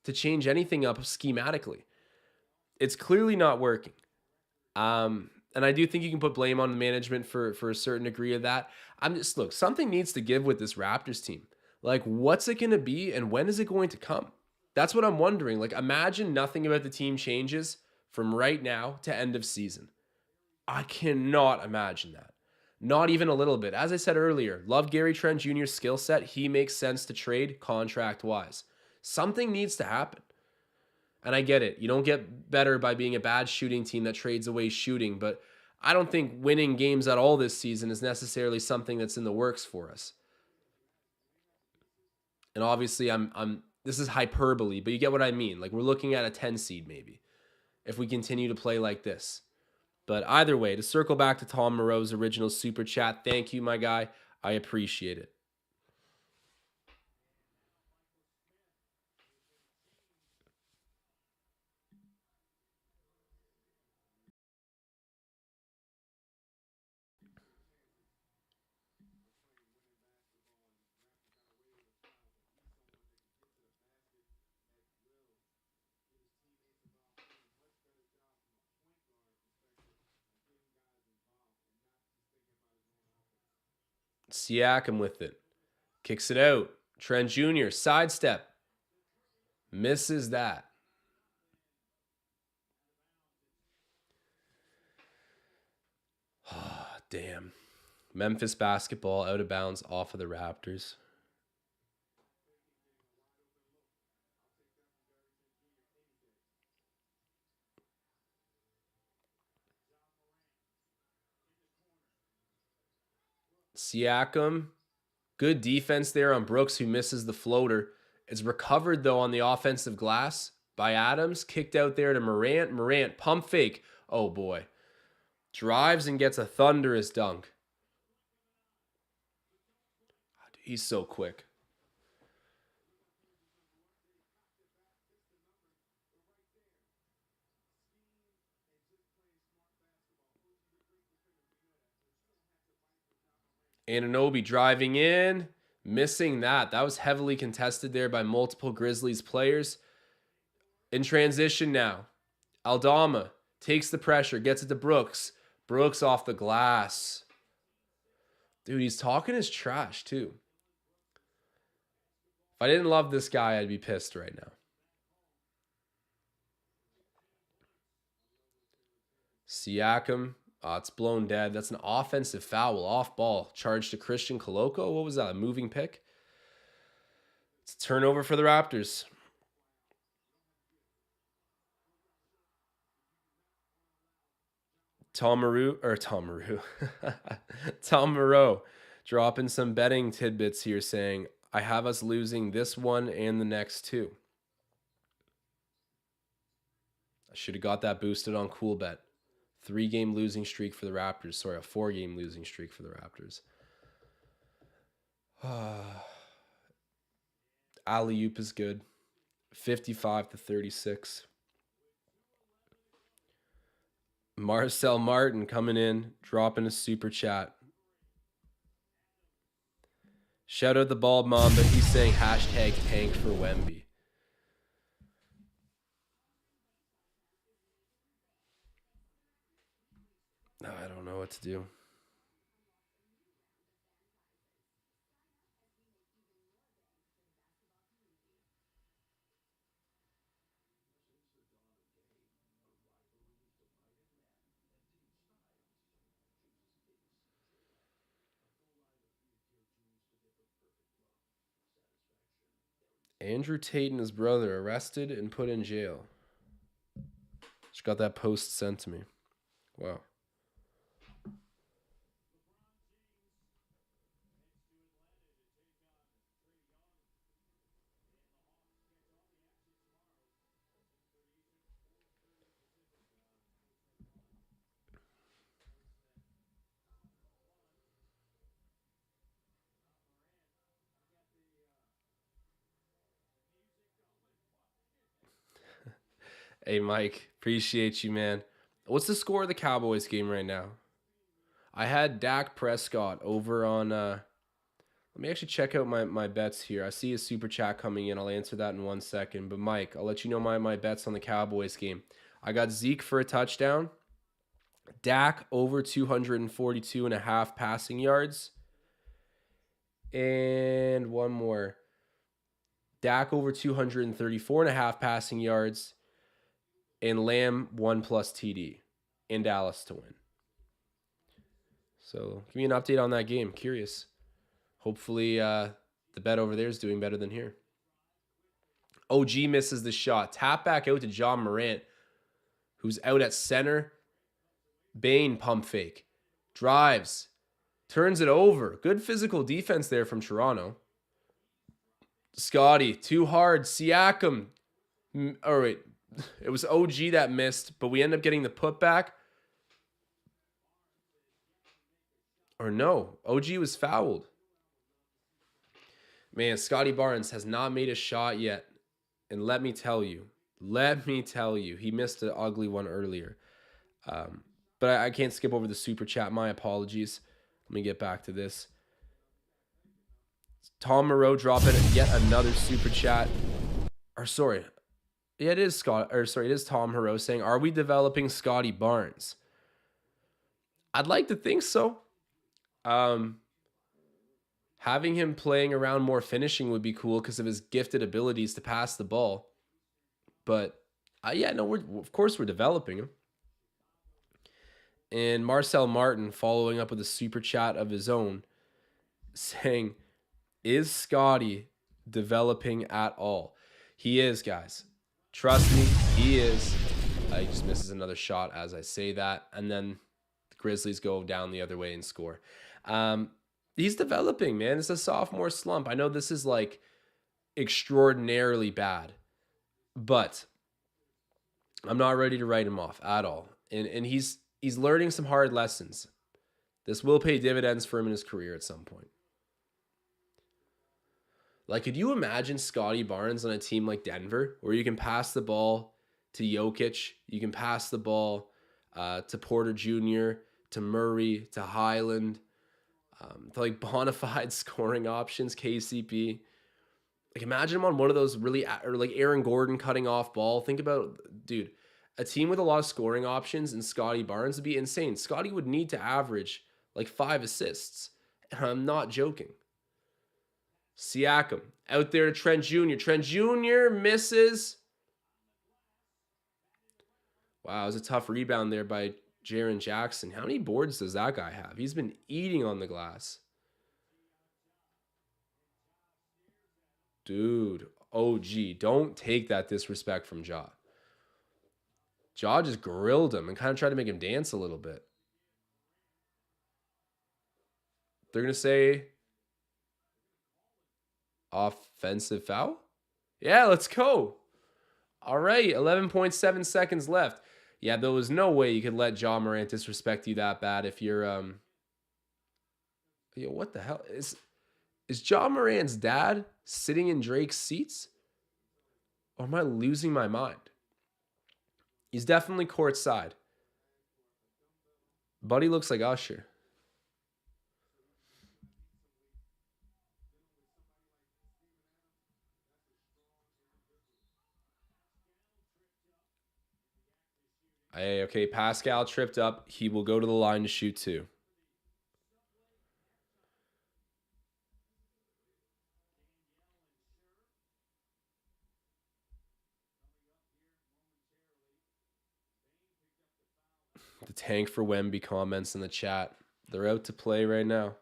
to change anything up schematically. It's clearly not working. And I do think you can put blame on the management for a certain degree of that. Look, something needs to give with this Raptors team. Like, what's it going to be and when is it going to come? That's what I'm wondering. Like, imagine nothing about the team changes from right now to end of season. I cannot imagine that. Not even a little bit. As I said earlier, love Gary Trent Jr.'s skill set. He makes sense to trade contract-wise. Something needs to happen. And I get it. You don't get better by being a bad shooting team that trades away shooting, but I don't think winning games at all this season is necessarily something that's in the works for us. And obviously this is hyperbole, but you get what I mean. Like, we're looking at a 10 seed maybe if we continue to play like this. But either way, to circle back to Tom Moreau's original super chat, thank you, my guy. I appreciate it. Siakam with it. Kicks it out. Trent Jr. sidestep. Misses that. Damn. Memphis basketball out of bounds off of the Raptors. Siakam. Good defense there on Brooks, who misses the floater. It's recovered, though, on the offensive glass by Adams. Kicked out there to Morant. Morant, pump fake. Oh, boy. Drives and gets a thunderous dunk. He's so quick. Anunoby driving in, missing that. That was heavily contested there by multiple Grizzlies players. In transition now, Aldama takes the pressure, gets it to Brooks. Brooks off the glass. Dude, he's talking his trash too. If I didn't love this guy, I'd be pissed right now. Siakam. It's blown dead. That's an offensive foul off ball. Charged to Christian Koloko. What was that? A moving pick? It's a turnover for the Raptors. Tom Moreau dropping some betting tidbits here saying, I have us losing this one and the next two. I should have got that boosted on CoolBet. 3-game losing streak for the Raptors. Sorry, a 4-game losing streak for the Raptors. Alley-oop is good. 55-36. Marcel Martin coming in, dropping a super chat. Shout out the Bald Mom, but he's saying hashtag tank for Wemby. I don't know what to do. Andrew Tate and his brother arrested and put in jail. Just got that post sent to me. Wow. Hey, Mike. Appreciate you, man. What's the score of the Cowboys game right now? I had Dak Prescott over on... let me actually check out my bets here. I see a super chat coming in. I'll answer that in 1 second. But, Mike, I'll let you know my bets on the Cowboys game. I got Zeke for a touchdown. Dak over 242.5 passing yards. And one more. Dak over 234.5 passing yards. And Lamb 1+ TD in Dallas to win. So give me an update on that game. Curious. Hopefully the bet over there is doing better than here. OG misses the shot. Tap back out to John Morant, who's out at center. Bane pump fake. Drives. Turns it over. Good physical defense there from Toronto. Scottie, too hard. Siakam. Oh, wait. It was OG that missed, but we end up getting the putback. Or no, OG was fouled. Man, Scottie Barnes has not made a shot yet. And let me tell you, he missed an ugly one earlier. But I can't skip over the super chat. My apologies. Let me get back to this. Tom Moreau dropping yet another super chat. Or sorry. Yeah, it is it is Tom Moreau saying, "Are we developing Scottie Barnes?" I'd like to think so. Having him playing around more finishing would be cool because of his gifted abilities to pass the ball. But yeah, no, of course we're developing him. And Marcel Martin following up with a super chat of his own saying, "Is Scottie developing at all?" He is, guys. Trust me, he is. He just misses another shot as I say that. And then the Grizzlies go down the other way and score. He's developing, man. It's a sophomore slump. I know this is like extraordinarily bad, but I'm not ready to write him off at all. And he's learning some hard lessons. This will pay dividends for him in his career at some point. Like, could you imagine Scottie Barnes on a team like Denver where you can pass the ball to Jokic, you can pass the ball to Porter Jr., to Murray, to Highland, to like bona fide scoring options, KCP. Like, imagine him on one of those really, or like Aaron Gordon cutting off ball. Think about, dude, a team with a lot of scoring options and Scottie Barnes would be insane. Scottie would need to average like 5 assists. And I'm not joking. Siakam out there to Trent Jr. Trent Jr. misses. Wow, it was a tough rebound there by Jaren Jackson. How many boards does that guy have? He's been eating on the glass. Dude, OG, don't take that disrespect from Ja. Ja just grilled him and kind of tried to make him dance a little bit. They're going to say offensive foul? Yeah, let's go. All right, 11.7 seconds left. Yeah, there was no way you could let Ja Morant disrespect you that bad if you're Yo, what the hell? Is Ja Morant's dad sitting in Drake's seats? Or am I losing my mind? He's definitely courtside. Buddy looks like Usher. Hey, okay, Pascal tripped up. He will go to the line to shoot two. The tank for Wemby comments in the chat. They're out to play right now.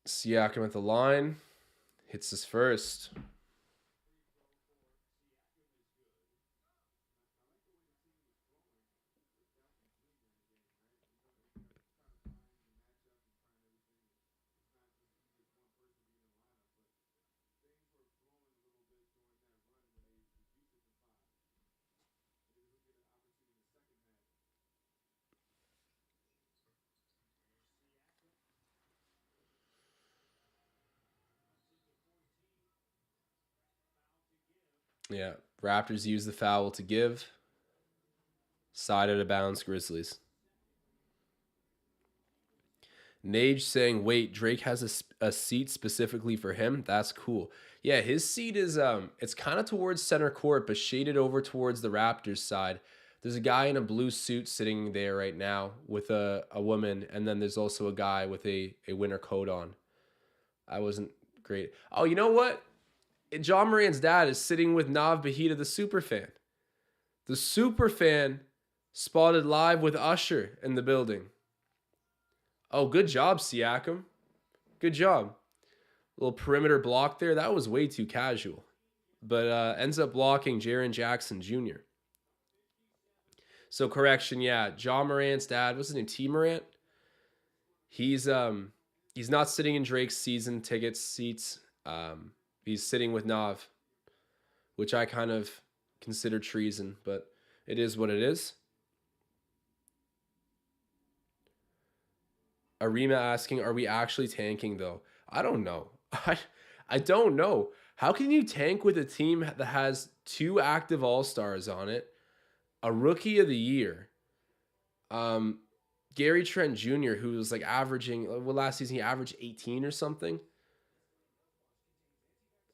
Siakam at the line. Hits his first. Yeah, Raptors use the foul to give. Side out of bounds, Grizzlies. Nage saying, "Wait, Drake has a seat specifically for him. That's cool." Yeah, his seat is it's kind of towards center court, but shaded over towards the Raptors side. There's a guy in a blue suit sitting there right now with a woman, and then there's also a guy with a winter coat on. I wasn't great. Oh, you know what? John Morant's dad is sitting with Nav Bahita, the super fan. The super fan spotted live with Usher in the building. Oh, good job, Siakam. Good job. Little perimeter block there. That was way too casual. But ends up blocking Jaren Jackson Jr. So correction, yeah. John Morant's dad, what's his name? T. Morant? He's not sitting in Drake's season ticket seats. He's sitting with Nav, which I kind of consider treason, but it is what it is. Arima asking, are we actually tanking though? I don't know. I don't know. How can you tank with a team that has 2 active all-stars on it, a rookie of the year, Gary Trent Jr., who was like averaging, well, last season he averaged 18 or something.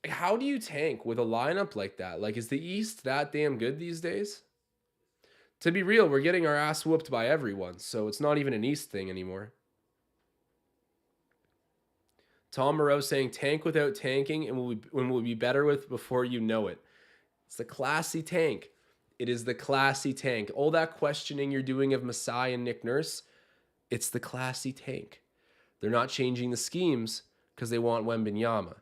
Like, how do you tank with a lineup like that? Like, is the East that damn good these days? To be real, we're getting our ass whooped by everyone, so it's not even an East thing anymore. Tom Moreau saying, tank without tanking and we'll be better with before you know it. It's the classy tank. It is the classy tank. All that questioning you're doing of Masai and Nick Nurse, it's the classy tank. They're not changing the schemes because they want Wembanyama.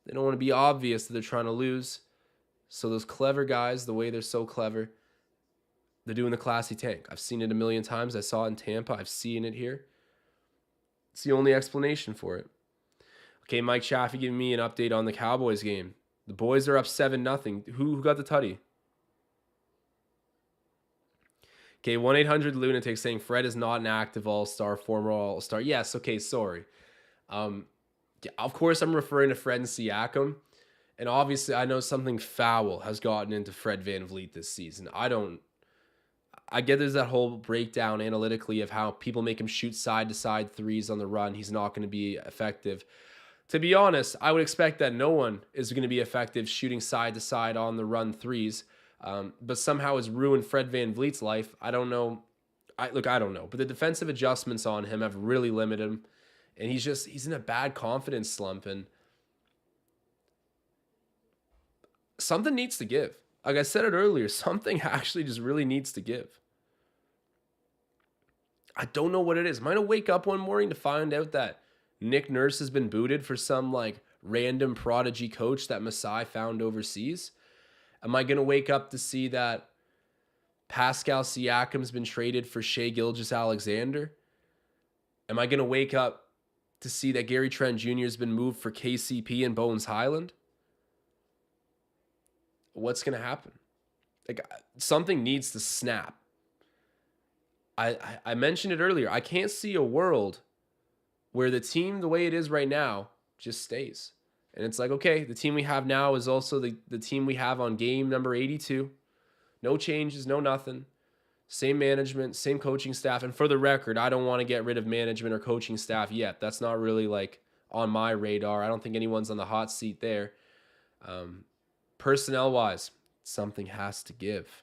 They don't want to be obvious that they're trying to lose. So those clever guys, the way they're so clever, they're doing the classy tank. I've seen it a million times. I saw it in Tampa. I've seen it here. It's the only explanation for it. Okay, Mike Chaffee giving me an update on the Cowboys game. The boys are up 7-0. Who got the tutty? Okay, 1-800-LUNATIC saying Fred is not an active all-star, former all-star. Yes, okay, sorry. Of course, I'm referring to Fred and Siakam. And obviously, I know something foul has gotten into Fred VanVleet this season. I get there's that whole breakdown analytically of how people make him shoot side-to-side threes on the run. He's not going to be effective. To be honest, I would expect that no one is going to be effective shooting side-to-side on the run threes. But somehow has ruined Fred VanVleet's life. I don't know. I don't know. But the defensive adjustments on him have really limited him. And he's in a bad confidence slump. And something needs to give. Like I said it earlier, something actually just really needs to give. I don't know what it is. Am I going to wake up one morning to find out that Nick Nurse has been booted for some like random prodigy coach that Masai found overseas? Am I going to wake up to see that Pascal Siakam's been traded for Shai Gilgeous-Alexander? Am I going to wake up to see that Gary Trent Jr. has been moved for KCP and Bones Highland? What's going to happen? Like, something needs to snap. I mentioned it earlier. I can't see a world where the team, the way it is right now, just stays. And it's like, okay, the team we have now is also the team we have on game number 82. No changes, no nothing. Same management, same coaching staff. And for the record, I don't want to get rid of management or coaching staff yet. That's not really like on my radar. I don't think anyone's on the hot seat there. Personnel wise, something has to give.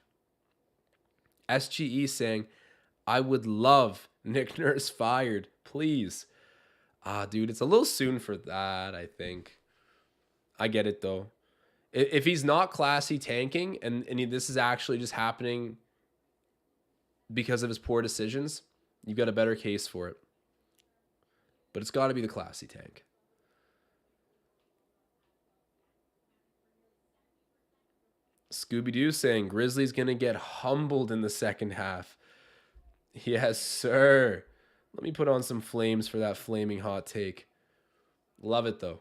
SGE saying, I would love Nick Nurse fired, please. Dude, it's a little soon for that, I think. I get it, though. If he's not classy tanking, and this is actually just happening because of his poor decisions, you've got a better case for it. But it's got to be the classy tank. Scooby-Doo saying, Grizzlies going to get humbled in the second half. Yes, sir. Let me put on some flames for that flaming hot take. Love it, though.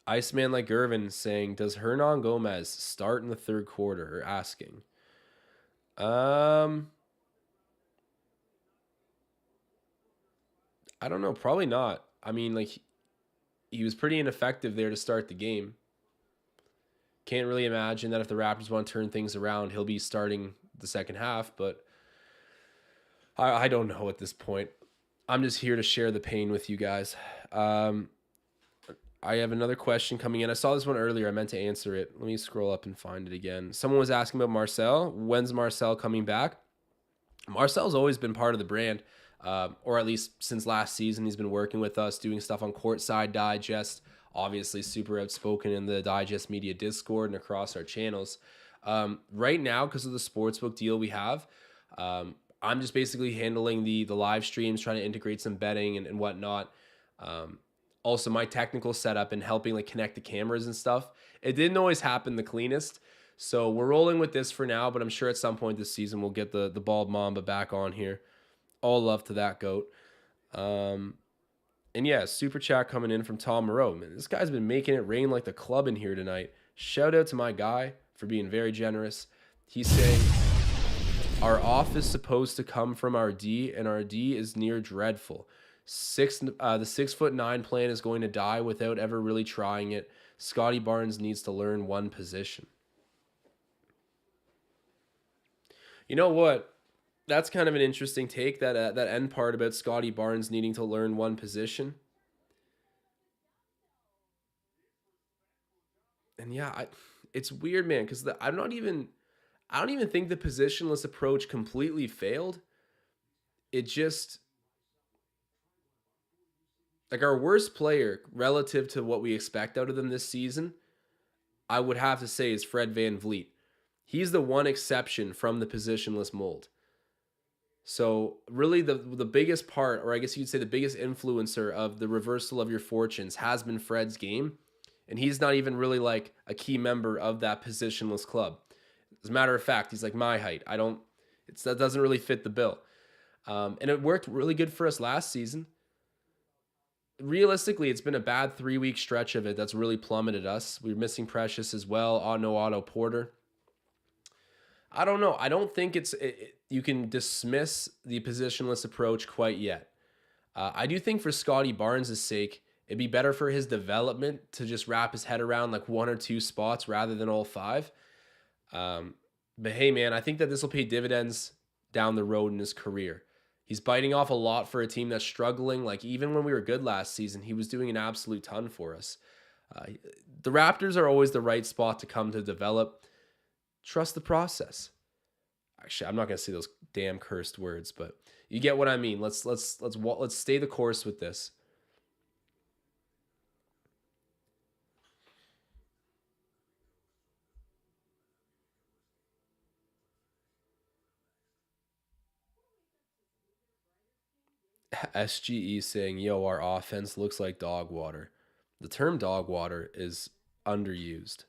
Iceman like Irvin saying, does Hernan Gomez start in the third quarter? Or asking. I don't know. Probably not. I mean, like, he was pretty ineffective there to start the game. Can't really imagine that if the Raptors want to turn things around, he'll be starting the second half, but I don't know at this point. I'm just here to share the pain with you guys. I have another question coming in. I saw this one earlier. I meant to answer it. Let me scroll up and find it again. Someone was asking about Marcel. When's Marcel coming back? Marcel's always been part of the brand, or at least since last season. He's been working with us, doing stuff on Courtside Digest, obviously super outspoken in the Digest Media Discord and across our channels. Right now, because of the sportsbook deal we have, I'm just basically handling the live streams, trying to integrate some betting and whatnot. Also, my technical setup and helping like connect the cameras and stuff. It didn't always happen the cleanest. So we're rolling with this for now, but I'm sure at some point this season we'll get the bald mamba back on here. All love to that goat. And yeah, super chat coming in from Tom Moreau. Man, this guy's been making it rain like the club in here tonight. Shout out to my guy for being very generous. He's saying, our off is supposed to come from our D, and our D is near dreadful. The 6'9" plan is going to die without ever really trying it. Scottie Barnes needs to learn one position. You know what? That's kind of an interesting take, that end part about Scottie Barnes needing to learn one position. And yeah, it's weird, man, because I don't even think the positionless approach completely failed. It just, like, our worst player relative to what we expect out of them this season, I would have to say, is Fred VanVleet. He's the one exception from the positionless mold. So really the biggest part, or I guess you'd say the biggest influencer of the reversal of your fortunes has been Fred's game. And he's not even really like a key member of that positionless club. As a matter of fact, he's like my height. That doesn't really fit the bill. And it worked really good for us last season. Realistically, it's been a bad 3-week stretch of it that's really plummeted us. We're missing Precious as well. Otto Porter. I don't know. I don't think you can dismiss the positionless approach quite yet. I do think for Scottie Barnes' sake, it'd be better for his development to just wrap his head around like 1 or 2 spots rather than all 5. But hey, man, I think that this will pay dividends down the road in his career. He's biting off a lot for a team that's struggling. Like, even when we were good last season, he was doing an absolute ton for us. The Raptors are always the right spot to come to develop. Trust the process. Actually, I'm not going to say those damn cursed words, but you get what I mean. Let's stay the course with this. SGE saying, yo, our offense looks like dog water. The term dog water is underused.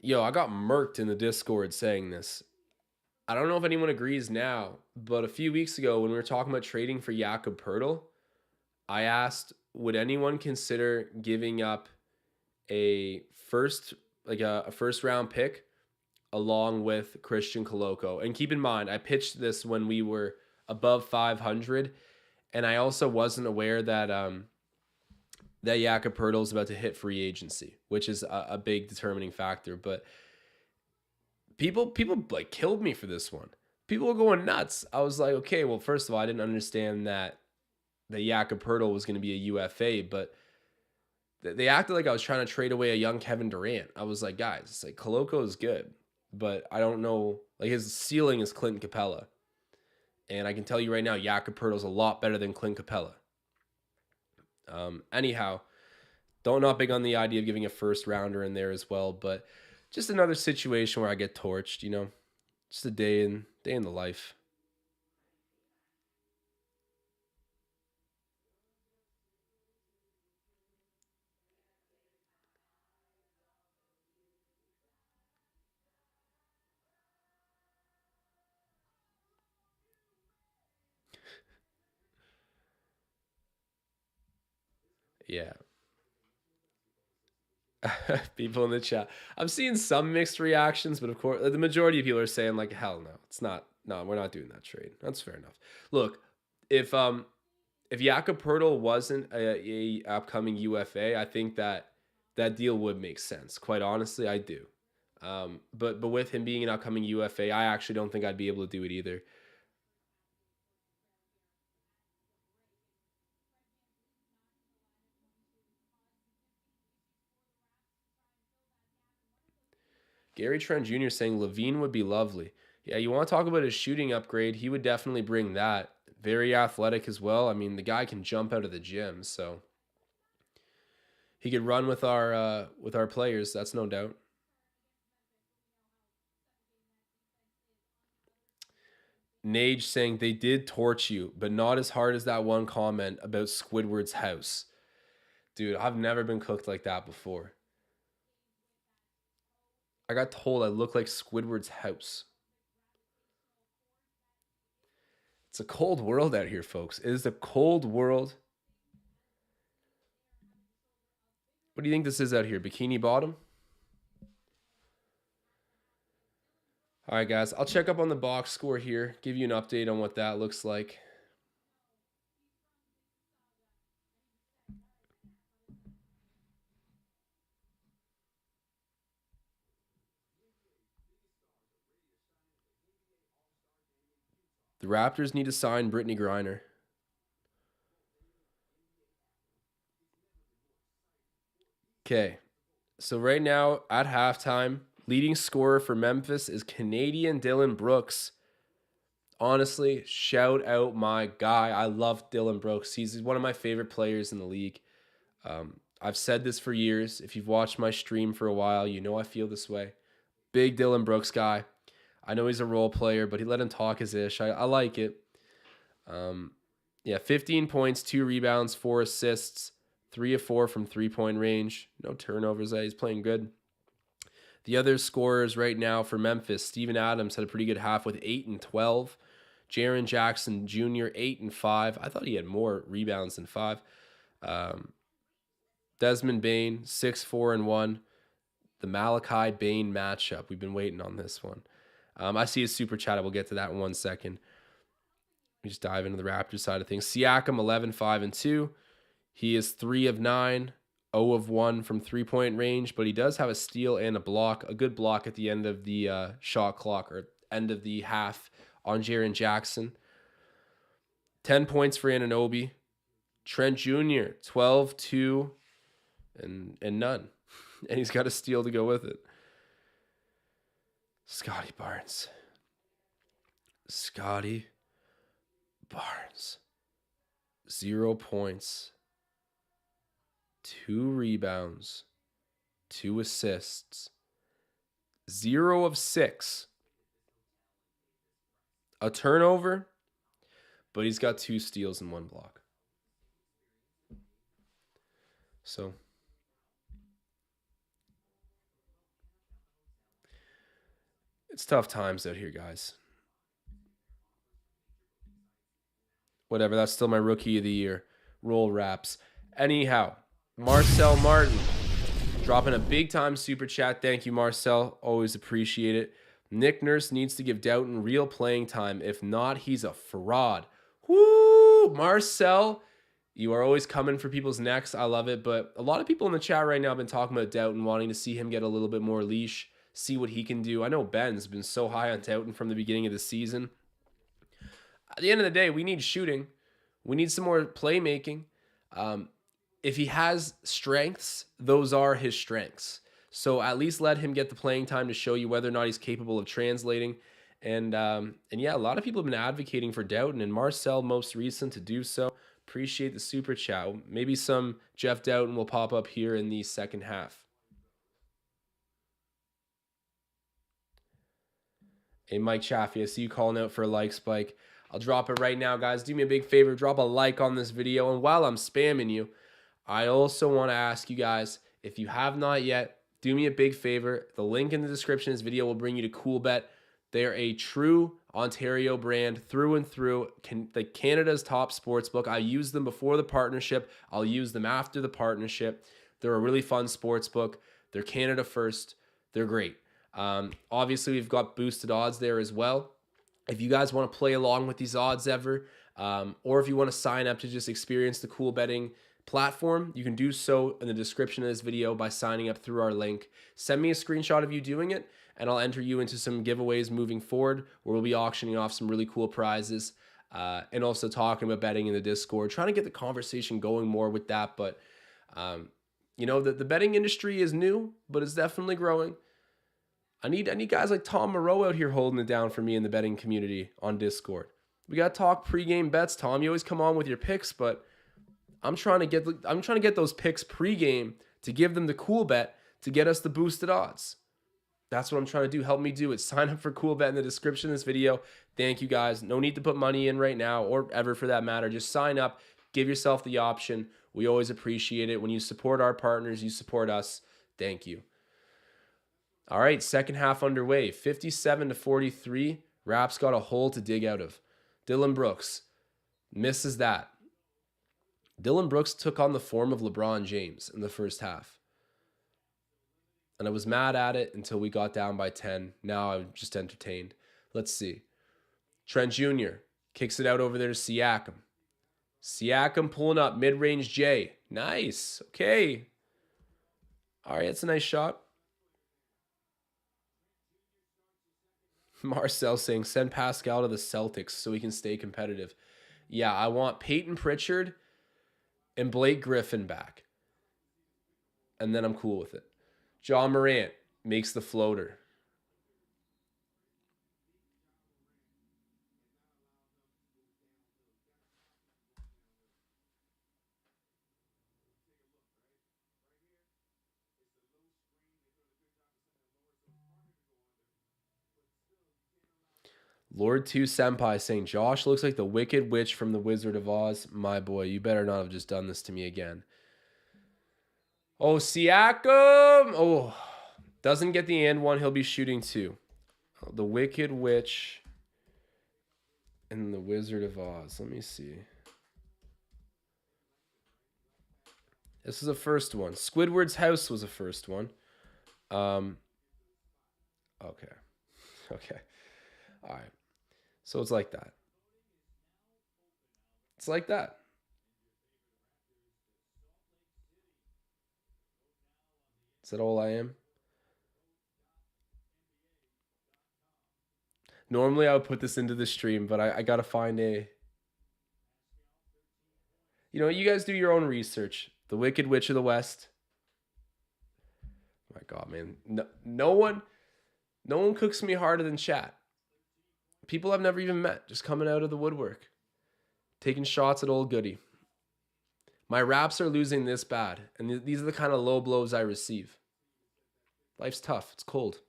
Yo, I got murked in the Discord saying this. I don't know if anyone agrees now, but a few weeks ago when we were talking about trading for Jakob Poeltl, I asked would anyone consider giving up a first like a first round pick along with Christian Coloco? And keep in mind, I pitched this when we were above 500, and I also wasn't aware that that Jakob Poeltl is about to hit free agency, which is a big determining factor. But people like killed me for this one. People were going nuts. I was like, okay, well, first of all, I didn't understand that Jakob Poeltl was going to be a UFA, but they acted like I was trying to trade away a young Kevin Durant. I was like, guys, it's like Coloco is good, but I don't know. Like his ceiling is Clint Capella, and I can tell you right now, Jakob Poeltl is a lot better than Clint Capella. Anyhow, not big on the idea of giving a first rounder in there as well, but just another situation where I get torched. Just a day in the life. Yeah. People in the chat. I'm seeing some mixed reactions, but of course, the majority of people are saying like, "Hell no, it's not. No, we're not doing that trade." That's fair enough. Look, if Jakob Poeltl wasn't a upcoming UFA, I think that deal would make sense. Quite honestly, I do. But with him being an upcoming UFA, I actually don't think I'd be able to do it either. Gary Trent Jr. saying Levine would be lovely. Yeah, you want to talk about his shooting upgrade? He would definitely bring that. Very athletic as well. I mean, the guy can jump out of the gym, so he could run with our players. That's no doubt. Nage saying they did torch you, but not as hard as that one comment about Squidward's house. Dude, I've never been cooked like that before. I got told I look like Squidward's house. It's a cold world out here, folks. It is a cold world. What do you think this is out here? Bikini Bottom? All right, guys. I'll check up on the box score here, give you an update on what that looks like. The Raptors need to sign Brittany Griner. Okay. So right now at halftime, leading scorer for Memphis is Canadian Dylan Brooks. Honestly, shout out my guy. I love Dylan Brooks. He's one of my favorite players in the league. I've said this for years. If you've watched my stream for a while, you know I feel this way. Big Dylan Brooks guy. I know he's a role player, but he let him talk his ish. I like it. Yeah, 15 points, 2 rebounds, 4 assists, 3 of 4 from 3-point range. No turnovers. He's playing good. The other scorers right now for Memphis, Steven Adams had a pretty good half with 8 and 12. Jaren Jackson Jr., 8 and 5. I thought he had more rebounds than 5. Desmond Bane, 6, 4 and 1. The Malachi Bane matchup. We've been waiting on this one. I see a super chat. We'll get to that in 1 second. We just dive into the Raptors side of things. Siakam, 11, 5 and 2. He is 3 of 9, 0 of 1 from 3-point range, but he does have a steal and a block, a good block at the end of the shot clock or end of the half on Jaren Jackson. 10 points for Anunoby. Trent Jr., 12, 2, and none. And he's got a steal to go with it. Scottie Barnes. Scottie Barnes. 0 points. 2 rebounds. 2 assists. 0 of 6. A turnover, but he's got 2 steals and 1 block. So it's tough times out here, guys. Whatever, that's still my rookie of the year. Roll Raps. Anyhow, Marcel Martin dropping a big-time super chat. Thank you, Marcel. Always appreciate it. Nick Nurse needs to give Doughton real playing time. If not, he's a fraud. Woo! Marcel, you are always coming for people's necks. I love it. But a lot of people in the chat right now have been talking about Doughton, wanting to see him get a little bit more leash, see what he can do. I know Ben's been so high on Doughton from the beginning of the season. At the end of the day, we need shooting. We need some more playmaking. If he has strengths, those are his strengths. So at least let him get the playing time to show you whether or not he's capable of translating. And yeah, a lot of people have been advocating for Doughton, and Marcel most recent to do so. Appreciate the super chat. Maybe some Jeff Doughton will pop up here in the second half. Hey, Mike Chaffee, I see you calling out for a like spike. I'll drop it right now, guys. Do me a big favor, drop a like on this video. And while I'm spamming you, I also want to ask you guys, if you have not yet, do me a big favor. The link in the description of this video will bring you to CoolBet. They're a true Ontario brand through and through, Canada's top sportsbook. I used them before the partnership. I'll use them after the partnership. They're a really fun sportsbook. They're Canada first. They're great. Obviously, we've got boosted odds there as well. If you guys want to play along with these odds ever, or if you want to sign up to just experience the cool betting platform, you can do so in the description of this video by signing up through our link. Send me a screenshot of you doing it, and I'll enter you into some giveaways moving forward, where we'll be auctioning off some really cool prizes, and also talking about betting in the Discord, trying to get the conversation going more with that. But you know, the betting industry is new, but it's definitely growing. I need guys like Tom Moreau out here holding it down for me in the betting community on Discord. We got to talk pregame bets, Tom. You always come on with your picks, but I'm trying to get those picks pregame to give them the cool bet to get us the boosted odds. That's what I'm trying to do. Help me do it. Sign up for cool bet in the description of this video. Thank you, guys. No need to put money in right now, or ever for that matter. Just sign up. Give yourself the option. We always appreciate it. When you support our partners, you support us. Thank you. All right, second half underway. 57-43. Raps got a hole to dig out of. Dylan Brooks misses that. Dylan Brooks took on the form of LeBron James in the first half. And I was mad at it until we got down by 10. Now I'm just entertained. Let's see. Trent Jr. kicks it out over there to Siakam. Siakam pulling up mid-range J. Nice. Okay. All right, that's a nice shot. Marcel saying, send Pascal to the Celtics so he can stay competitive. Yeah, I want Peyton Pritchard and Blake Griffin back. And then I'm cool with it. John Morant makes the floater. Lord 2 Senpai saying, Josh looks like the Wicked Witch from the Wizard of Oz. My boy, you better not have just done this to me again. Oh, Siakam! Oh, doesn't get the and one. He'll be shooting 2. The Wicked Witch and the Wizard of Oz. Let me see. This is the first one. Squidward's house was the first one. Okay. Okay. All right. So it's like that. It's like that. Is that all I am? Normally I would put this into the stream, but I got to find a... You know, you guys do your own research. The Wicked Witch of the West. Oh my God, man. No one cooks me harder than chat. People I've never even met, just coming out of the woodwork, taking shots at old Goody. My raps are losing this bad, and these are the kind of low blows I receive. Life's tough. It's cold.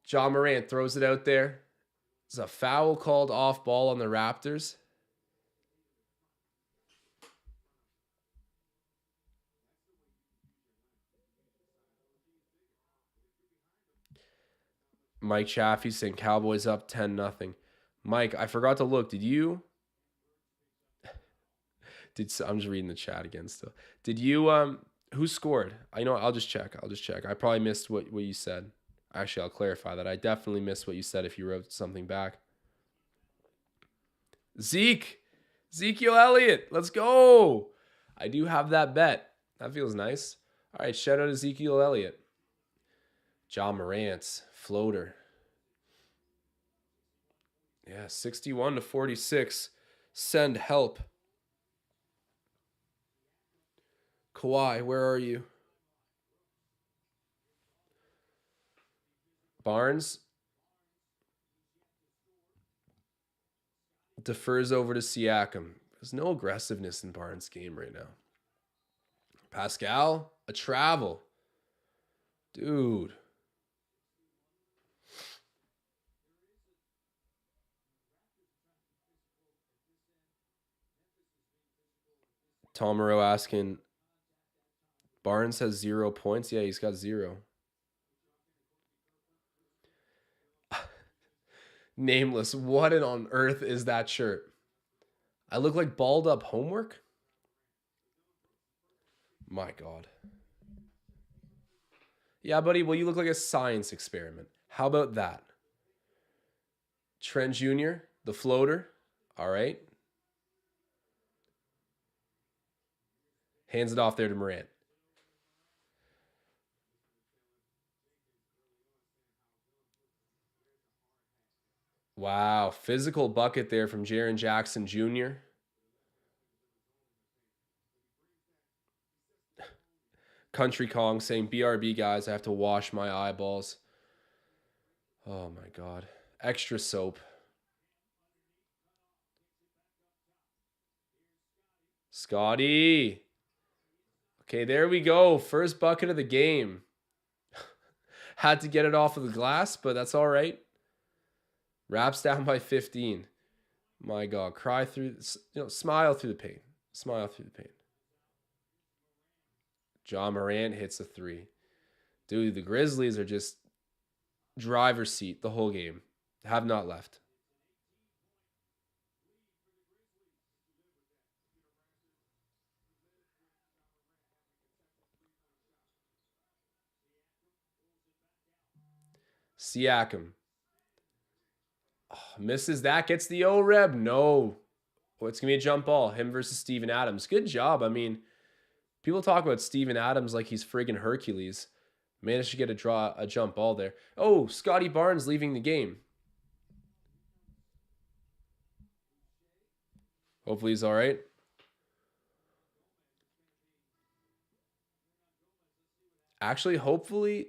John Morant throws it out there. There's a foul called off ball on the Raptors. Mike Chaffee saying Cowboys up 10-0. Mike, I forgot to look. Did you I'm just reading the chat again still. Did you who scored? I know I'll just check. I probably missed what you said. Actually, I'll clarify that. I definitely missed what you said if you wrote something back. Ezekiel Elliott. Let's go. I do have that bet. That feels nice. All right, shout out Ezekiel Elliott. John Morant's floater. Yeah, 61-46. Send help. Kawhi, where are you? Barnes defers over to Siakam. There's no aggressiveness in Barnes' game right now. Pascal, a travel. Dude. Tom Moreau asking, Barnes has 0 points. Yeah, he's got 0. Nameless. What on earth is that shirt? I look like balled up homework? My God. Yeah, buddy. Well, you look like a science experiment. How about that? Trent Jr., the floater. All right. Hands it off there to Morant. Wow. Physical bucket there from Jaren Jackson Jr. Country Kong saying, BRB, guys, I have to wash my eyeballs. Oh, my God. Extra soap. Scottie. Okay, there we go. First bucket of the game. Had to get it off of the glass, but that's all right. Raps down by 15. My God, cry through, smile through the pain. Smile through the pain. John Morant hits a 3. Dude, the Grizzlies are just driver's seat the whole game. Have not left. Siakam. Oh, misses that. Gets the O-Reb. No. Oh, it's going to be a jump ball. Him versus Steven Adams. Good job. I mean, people talk about Steven Adams like he's friggin' Hercules. Managed to get a jump ball there. Oh, Scottie Barnes leaving the game. Hopefully he's all right. Actually, hopefully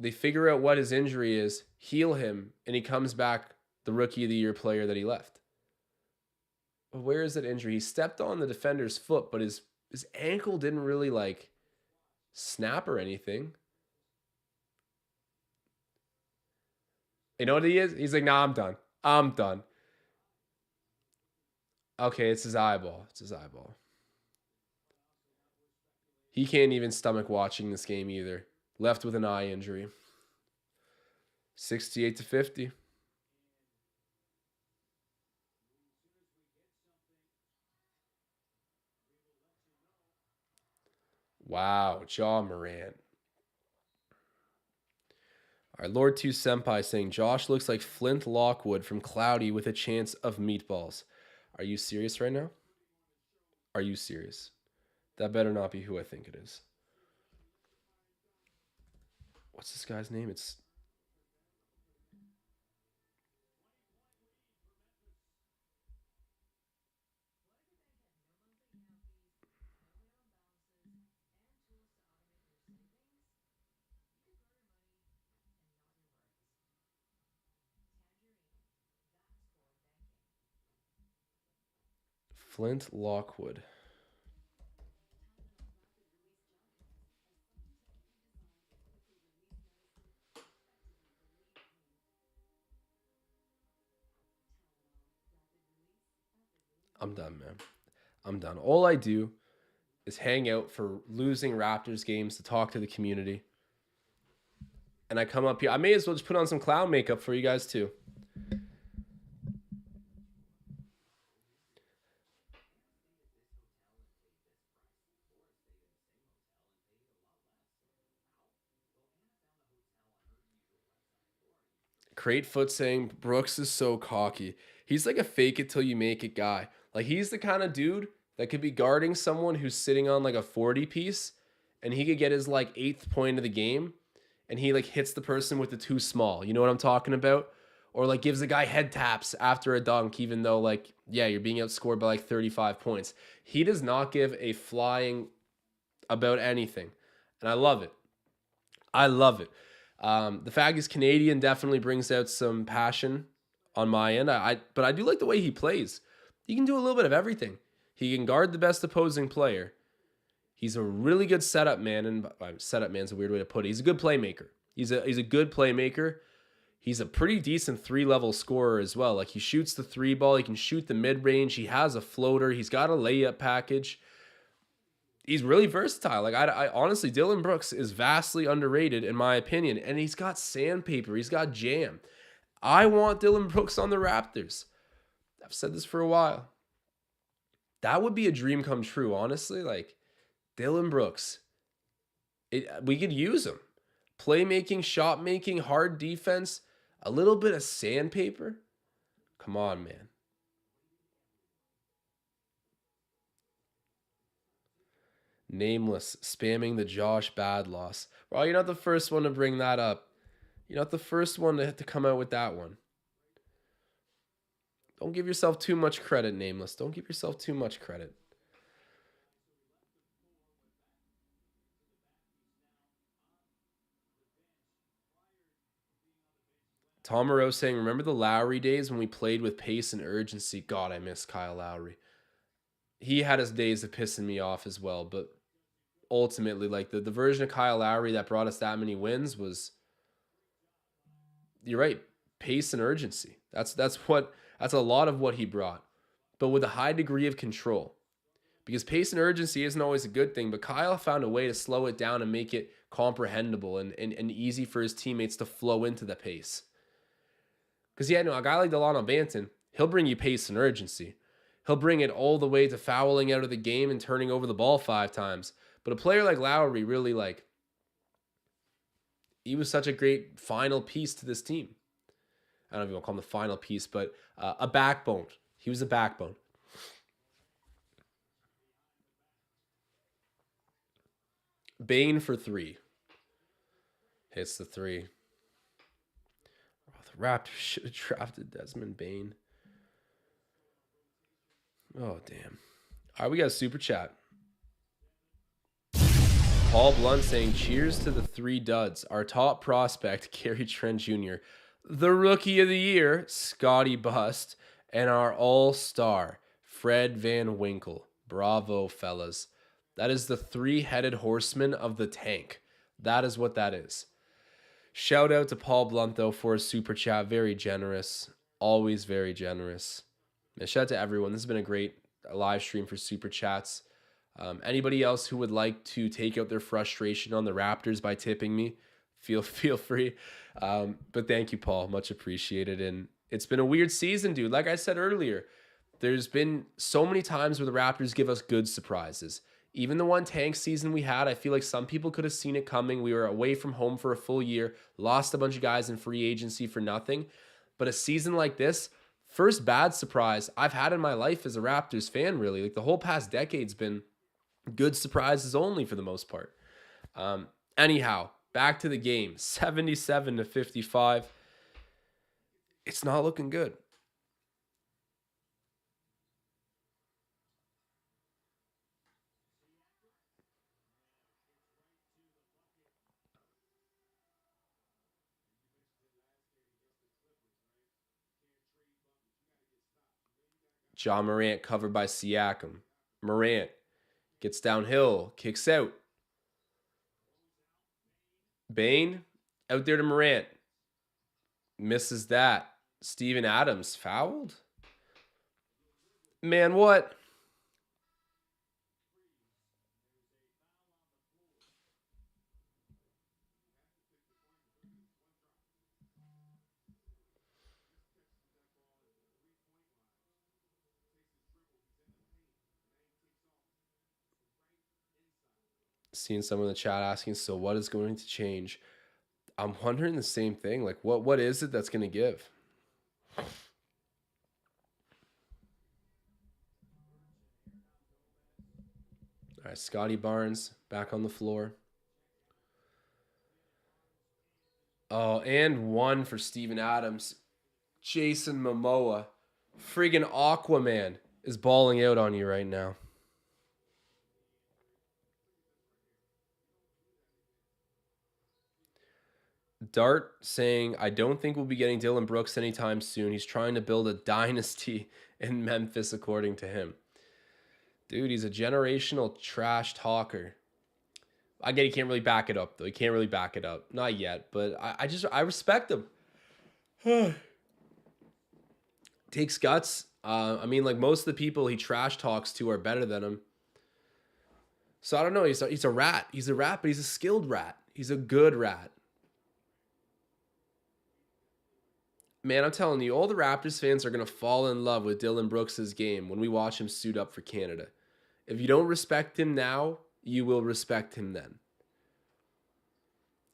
they figure out what his injury is, heal him, and he comes back the Rookie of the Year player that he left. But where is that injury? He stepped on the defender's foot, but his ankle didn't really like snap or anything. You know what he is? He's like, nah, I'm done. I'm done. Okay, it's his eyeball. It's his eyeball. He can't even stomach watching this game either. Left with an eye injury. 68-50. Wow, John Morant. All right, Lord 2 Senpai saying, Josh looks like Flint Lockwood from Cloudy with a chance of meatballs. Are you serious right now? Are you serious? That better not be who I think it is. What's this guy's name? It's... Flint Lockwood. I'm done, man. I'm done. All I do is hang out for losing Raptors games to talk to the community. And I come up here. I may as well just put on some clown makeup for you guys too. Crate Foot saying Brooks is so cocky. He's like a fake it till you make it guy. Like he's the kind of dude that could be guarding someone who's sitting on like a 40 piece and he could get his like 8th point of the game and he like hits the person with the too small. You know what I'm talking about? Or like gives a guy head taps after a dunk, even though like, yeah, you're being outscored by like 35 points. He does not give a flying about anything. And I love it. I love it. The fact he's Canadian definitely brings out some passion on my end. But I do like the way he plays. He can do a little bit of everything. He can guard the best opposing player. He's a really good setup man, and setup man's a weird way to put it. He's a good playmaker. He's a good playmaker. He's a pretty decent 3-level scorer as well. Like he shoots the 3 ball, he can shoot the mid range. He has a floater. He's got a layup package. He's really versatile. Like I honestly, Dillon Brooks is vastly underrated in my opinion, and he's got sandpaper. He's got jam. I want Dillon Brooks on the Raptors. I've said this for a while. That would be a dream come true, honestly. Like Dillon Brooks, we could use him. Playmaking, shot making, hard defense, a little bit of sandpaper. Come on, man. Nameless, spamming the Josh Bad loss. Well, you're not the first one to bring that up. You're not the first one to come out with that one. Don't give yourself too much credit, Nameless. Don't give yourself too much credit. Tom Moreau saying, remember the Lowry days when we played with pace and urgency? God, I miss Kyle Lowry. He had his days of pissing me off as well, but ultimately, like the version of Kyle Lowry that brought us that many wins was, you're right, pace and urgency. That's a lot of what he brought, but with a high degree of control. Because pace and urgency isn't always a good thing, but Kyle found a way to slow it down and make it comprehensible and easy for his teammates to flow into the pace. Because, yeah, no, a guy like Delano Banton, he'll bring you pace and urgency. He'll bring it all the way to fouling out of the game and turning over the ball 5 times. But a player like Lowry really, like, he was such a great final piece to this team. I don't know if you want to call him the final piece, but a backbone. He was a backbone. Bane for 3. Hits the 3. Oh, the Raptors should have drafted Desmond Bane. Oh, damn. All right, we got a super chat. Paul Blunt saying, cheers to the 3 duds. Our top prospect, Gary Trent Jr., the rookie of the year, Scottie Bust, and our all-star, Fred Van Winkle. Bravo, fellas. That is the 3-headed horseman of the tank. That is what that is. Shout out to Paul Blunt, though, for a super chat. Very generous. Always very generous. And shout out to everyone. This has been a great live stream for super chats. Anybody else who would like to take out their frustration on the Raptors by tipping me, feel free. But thank you, Paul. Much appreciated. And it's been a weird season, dude. Like I said earlier, there's been so many times where the Raptors give us good surprises. Even the one tank season we had, I feel like some people could have seen it coming. We were away from home for a full year, lost a bunch of guys in free agency for nothing. But a season like this, first bad surprise I've had in my life as a Raptors fan, really. Like the whole past decade's been good surprises only for the most part. Anyhow, back to the game. 77-55. It's not looking good. John Morant covered by Siakam. Morant gets downhill, kicks out. Bane out there to Morant. Misses that. Steven Adams fouled? Man, what? Seeing someone in the chat asking, so what is going to change? I'm wondering the same thing. Like, what is it that's going to give? All right, Scottie Barnes back on the floor. Oh, and one for Steven Adams. Jason Momoa, friggin' Aquaman, is balling out on you right now. Dart saying, I don't think we'll be getting Dillon Brooks anytime soon. He's trying to build a dynasty in Memphis, according to him. Dude, he's a generational trash talker. I get he can't really back it up, though. He can't really back it up. Not yet, but I respect him. Takes guts. I mean, like most of the people he trash talks to are better than him. So I don't know. He's a rat. He's a rat, but he's a skilled rat. He's a good rat. Man, I'm telling you, all the Raptors fans are going to fall in love with Dillon Brooks' game when we watch him suit up for Canada. If you don't respect him now, you will respect him then.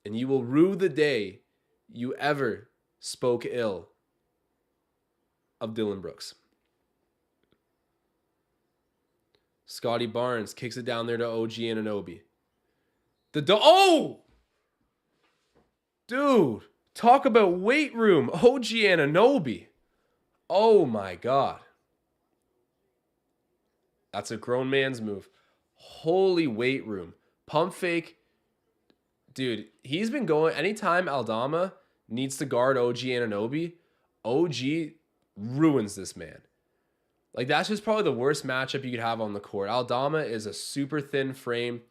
And you will rue the day you ever spoke ill of Dillon Brooks. Scottie Barnes kicks it down there to OG Anunoby. Oh! Dude, talk about weight room. OG Anunoby. Oh my God. That's a grown man's move. Holy weight room. Pump fake. Dude, he's been going. Anytime Aldama needs to guard OG Anunoby, OG ruins this man. Like, that's just probably the worst matchup you could have on the court. Aldama is a super thin frame,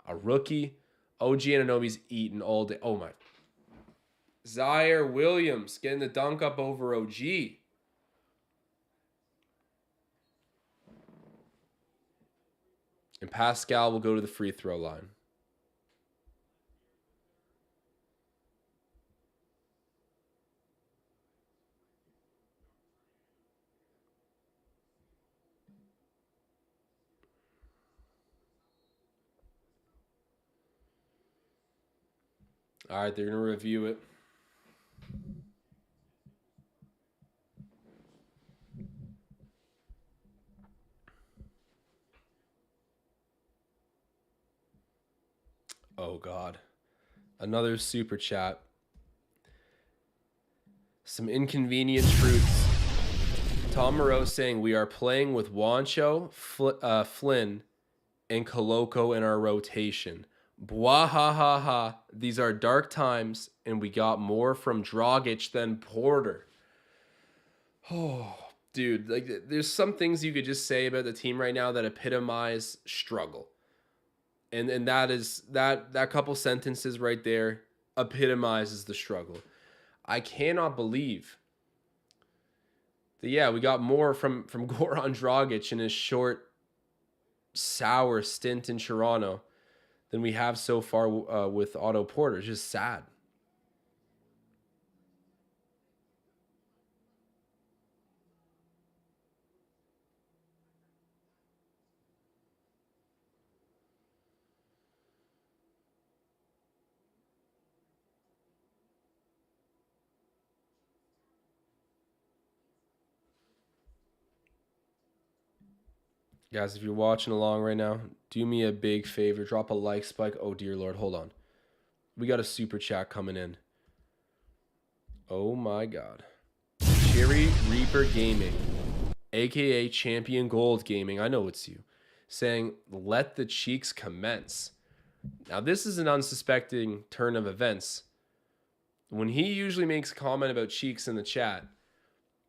a rookie. OG Anunoby's eating all day. Oh, my. Zaire Williams getting the dunk up over OG. And Pascal will go to the free throw line. All right, they're going to review it. Oh, God. Another super chat. Some inconvenient truths. Tom Moreau saying, we are playing with Wancho, Flynn, and Koloko in our rotation. Bwahahaha. These are dark times, and we got more from Dragic than Porter. Oh, dude. Like, there's some things you could just say about the team right now that epitomize struggle. And that couple sentences right there epitomizes the struggle. I cannot believe that, yeah, we got more from Goran Dragic in his short, sour stint in Toronto than we have so far with Otto Porter. It's just sad. Guys, if you're watching along right now, do me a big favor. Drop a like spike. Oh, dear Lord. Hold on. We got a super chat coming in. Oh, my God. Cherry Reaper Gaming, a.k.a. Champion Gold Gaming. I know it's you. Saying, let the cheeks commence. Now, this is an unsuspecting turn of events. When he usually makes a comment about cheeks in the chat,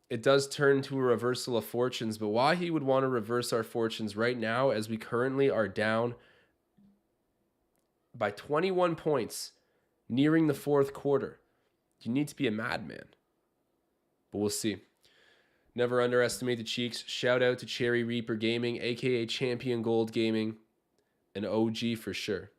it does turn to a reversal of fortunes, but why he would want to reverse our fortunes right now as we currently are down by 21 points nearing the fourth quarter, you need to be a madman. But we'll see. Never underestimate the cheeks. Shout out to Cherry Reaper Gaming, a.k.a. Champion Gold Gaming, an OG for sure.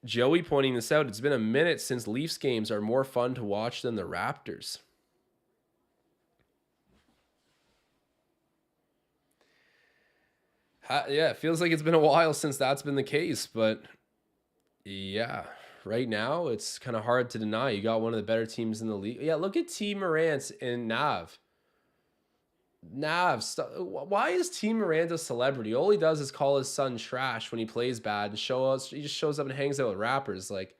Joey pointing this out, it's been a minute since Leafs games are more fun to watch than the Raptors. Yeah, it feels like it's been a while since that's been the case, but yeah, right now it's kind of hard to deny. You got one of the better teams in the league. Yeah, look at T Morant and Nav. Why is T Morant a celebrity? All he does is call his son trash when he plays bad and show us. He just shows up and hangs out with rappers. Like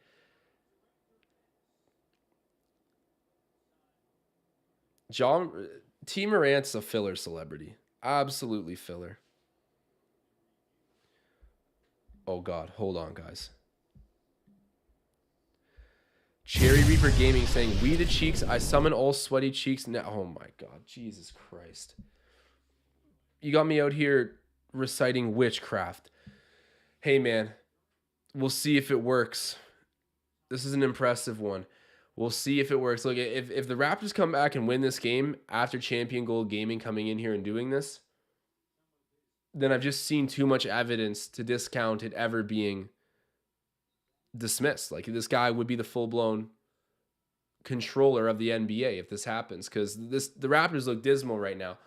John T Morant's a filler celebrity. Absolutely filler. Oh God, hold on, guys. Cherry Reaper Gaming saying, "We the cheeks. I summon all sweaty cheeks now." Oh my God, Jesus Christ! You got me out here reciting witchcraft. Hey man, we'll see if it works. This is an impressive one. We'll see if it works. Look, if the Raptors come back and win this game after Champion Gold Gaming coming in here and doing this, then I've just seen too much evidence to discount it ever being dismissed. Like this guy would be the full-blown controller of the NBA if this happens, because the Raptors look dismal right now.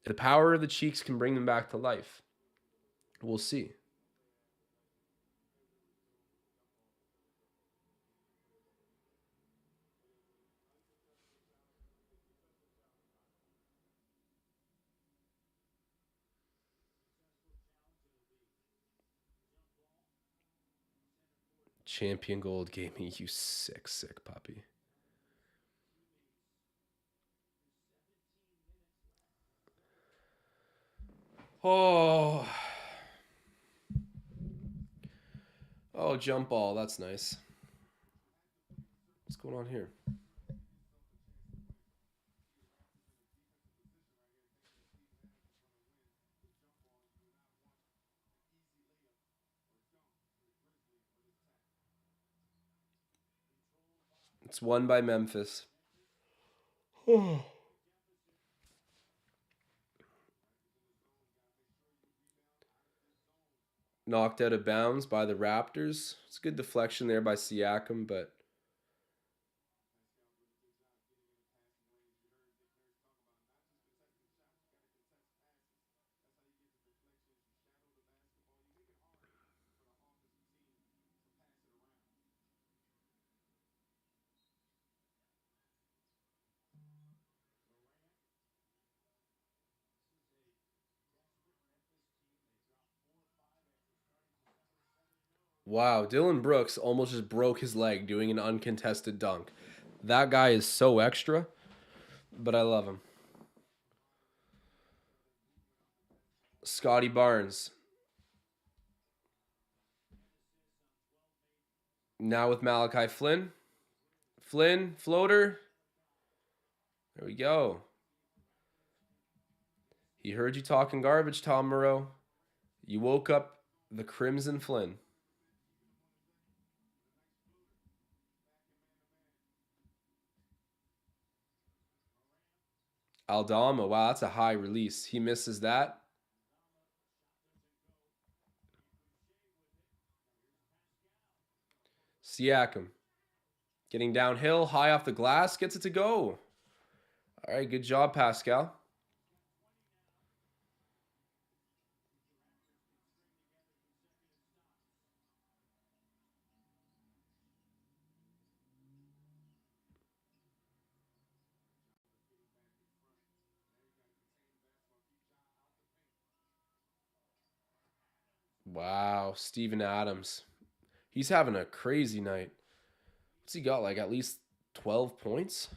The power of the cheeks can bring them back to life. We'll see. Champion Gold Gaming, you sick puppy. Oh. Oh, jump ball. That's nice. What's going on here? It's won by Memphis. Knocked out of bounds by the Raptors. It's a good deflection there by Siakam, but wow, Dylan Brooks almost just broke his leg doing an uncontested dunk. That guy is so extra, but I love him. Scottie Barnes. Now with Malachi Flynn. Flynn, floater. There we go. He heard you talking garbage, Tom Moreau. You woke up the Crimson Flynn. Aldama, wow, that's a high release. He misses that. Siakam. Getting downhill, high off the glass, gets it to go. All right, good job, Pascal. Wow, Steven Adams. He's having a crazy night. What's he got, like at least 12 points?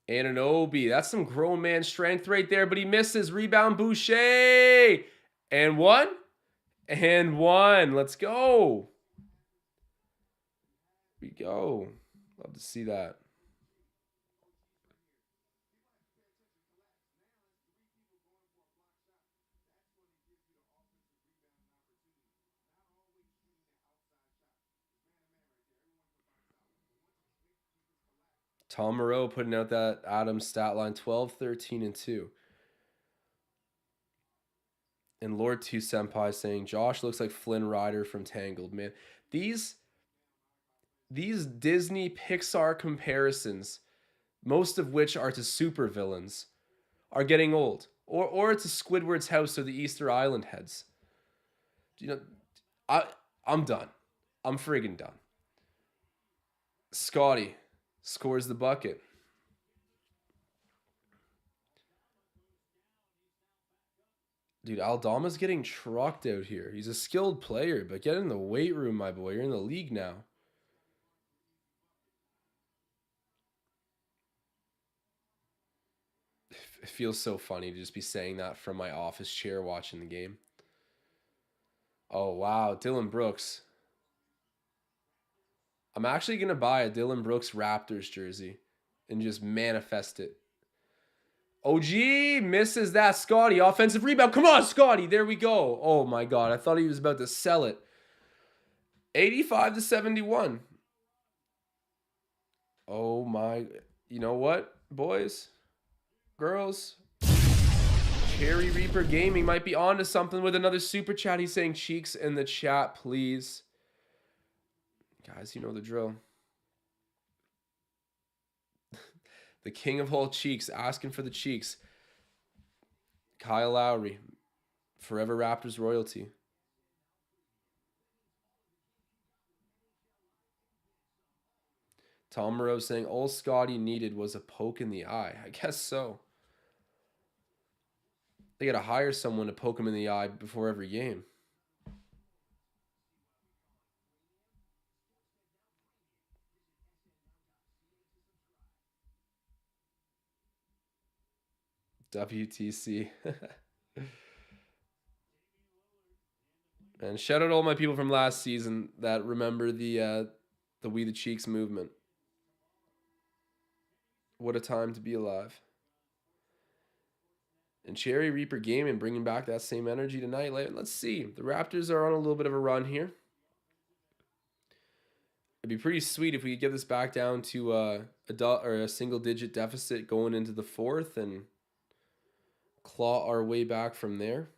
Anunoby, that's some grown man strength right there, but he misses. Rebound, Boucher. And one. And one. Let's go. Here we go. Love to see that. Tom Moreau putting out that Adams stat line 12, 13, and 2. And Lord 2 Senpai saying, Josh looks like Flynn Rider from Tangled, man. These Disney Pixar comparisons most of which are to super villains, are getting old. Or it's a Squidward's house or the Easter Island heads. You know, I'm done. I'm friggin' done. Scottie scores the bucket. Dude, Aldama's getting trucked out here. He's a skilled player, but get in the weight room, my boy. You're in the league now. It feels so funny to just be saying that from my office chair watching the game. Oh, wow. Dylan Brooks. I'm actually going to buy a Dylan Brooks Raptors jersey and just manifest it. OG misses that. Scottie, offensive rebound. Come on, Scottie. There we go. Oh, my God. I thought he was about to sell it. 85-71. Oh, my. You know what, boys? Girls? Cherry Reaper Gaming might be onto something with another super chat. He's saying cheeks in the chat, please. Guys, you know the drill. The king of all cheeks, asking for the cheeks. Kyle Lowry, forever Raptors royalty. Tom Moreau saying all Scottie needed was a poke in the eye. I guess so. They got to hire someone to poke him in the eye before every game. WTC. And shout out to all my people from last season that remember the We the Cheeks movement. What a time to be alive. And Cherry Reaper Gaming bringing back that same energy tonight. Let's see. The Raptors are on a little bit of a run here. It'd be pretty sweet if we could get this back down to a single-digit deficit going into the fourth and claw our way back from there.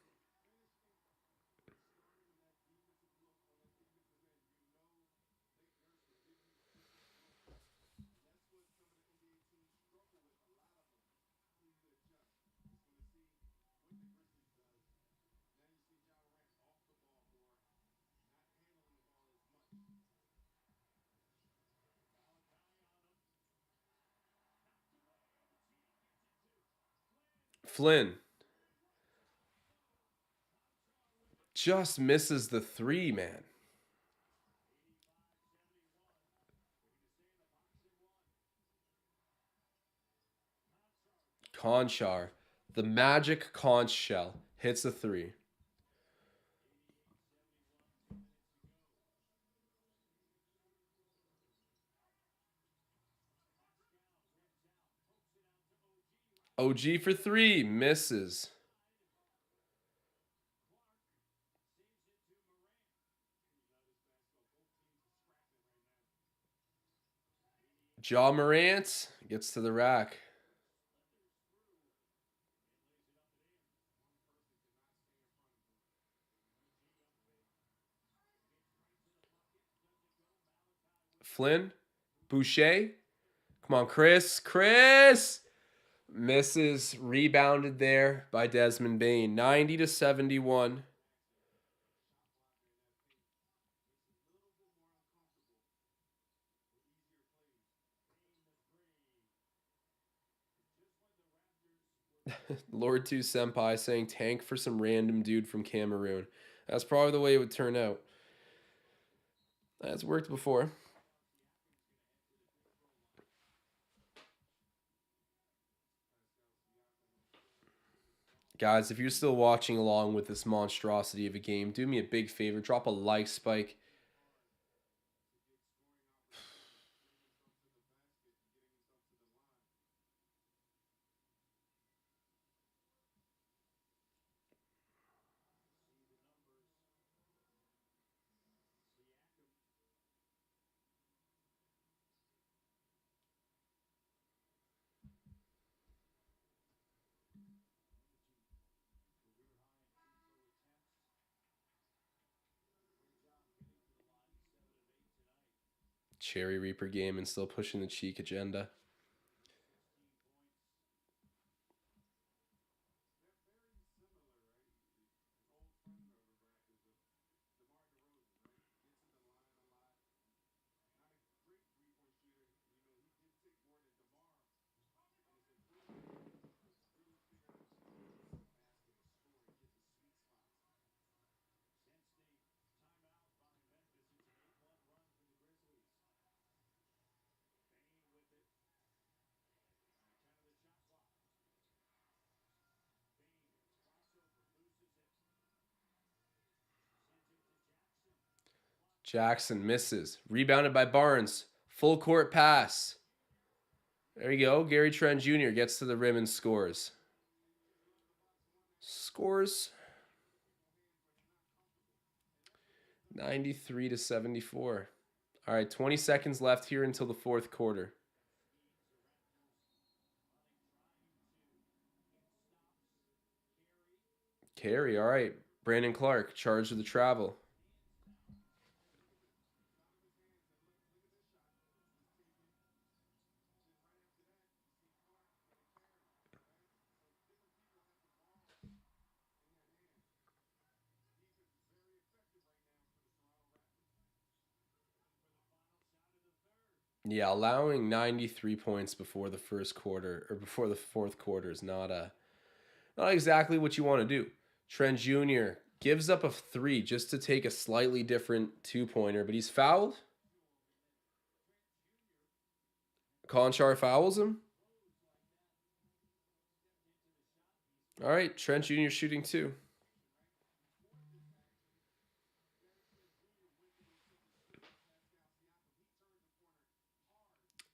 Flynn just misses the three, man. Conchar, the magic conch shell, hits a three. OG for three, misses. Ja Morant gets to the rack. Flynn, Boucher. Come on, Chris. Chris misses. Rebounded there by Desmond Bane. 90-71. Lord 2 Senpai saying tank for some random dude from Cameroon. That's probably the way it would turn out. That's worked before. Guys, if you're still watching along with this monstrosity of a game, do me a big favor. Drop a like spike. Cherry Reaper game and still pushing the cheek agenda. Jackson misses. Rebounded by Barnes. Full court pass. There you go. Gary Trent Jr. gets to the rim and scores. Scores 93-74. All right, 20 seconds left here until the fourth quarter. Carey, all right. Brandon Clark, charged with the travel. Yeah, allowing 93 points before the first quarter or before the fourth quarter is not exactly what you want to do. Trent Jr. gives up a 3 just to take a slightly different 2-pointer, but he's fouled. Conchar fouls him. All right, Trent Jr. shooting 2.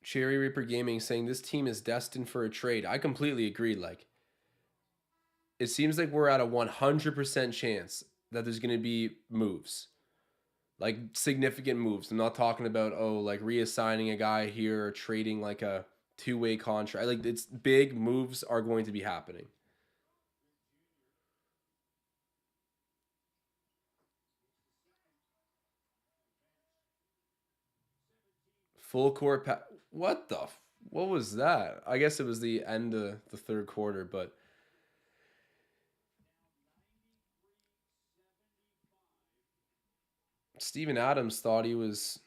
Cherry Reaper Gaming saying this team is destined for a trade. I completely agree. Like, it seems like we're at a 100% chance that there's going to be moves, like significant moves. I'm not talking about, like reassigning a guy here or trading like a two-way contract. Like, it's big moves are going to be happening. Full court what what was that? I guess it was the end of the third quarter, but Steven Adams thought he was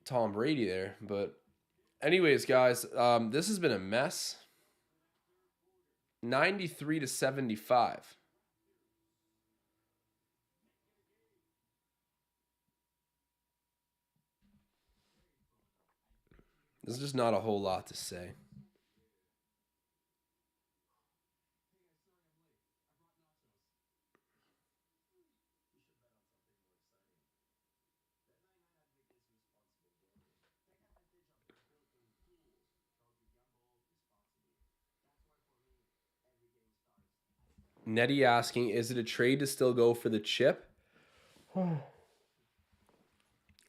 Tom Brady there. But anyways, guys, this has been a mess. 93-75. There's just not a whole lot to say. Nettie asking, is it a trade to still go for the chip?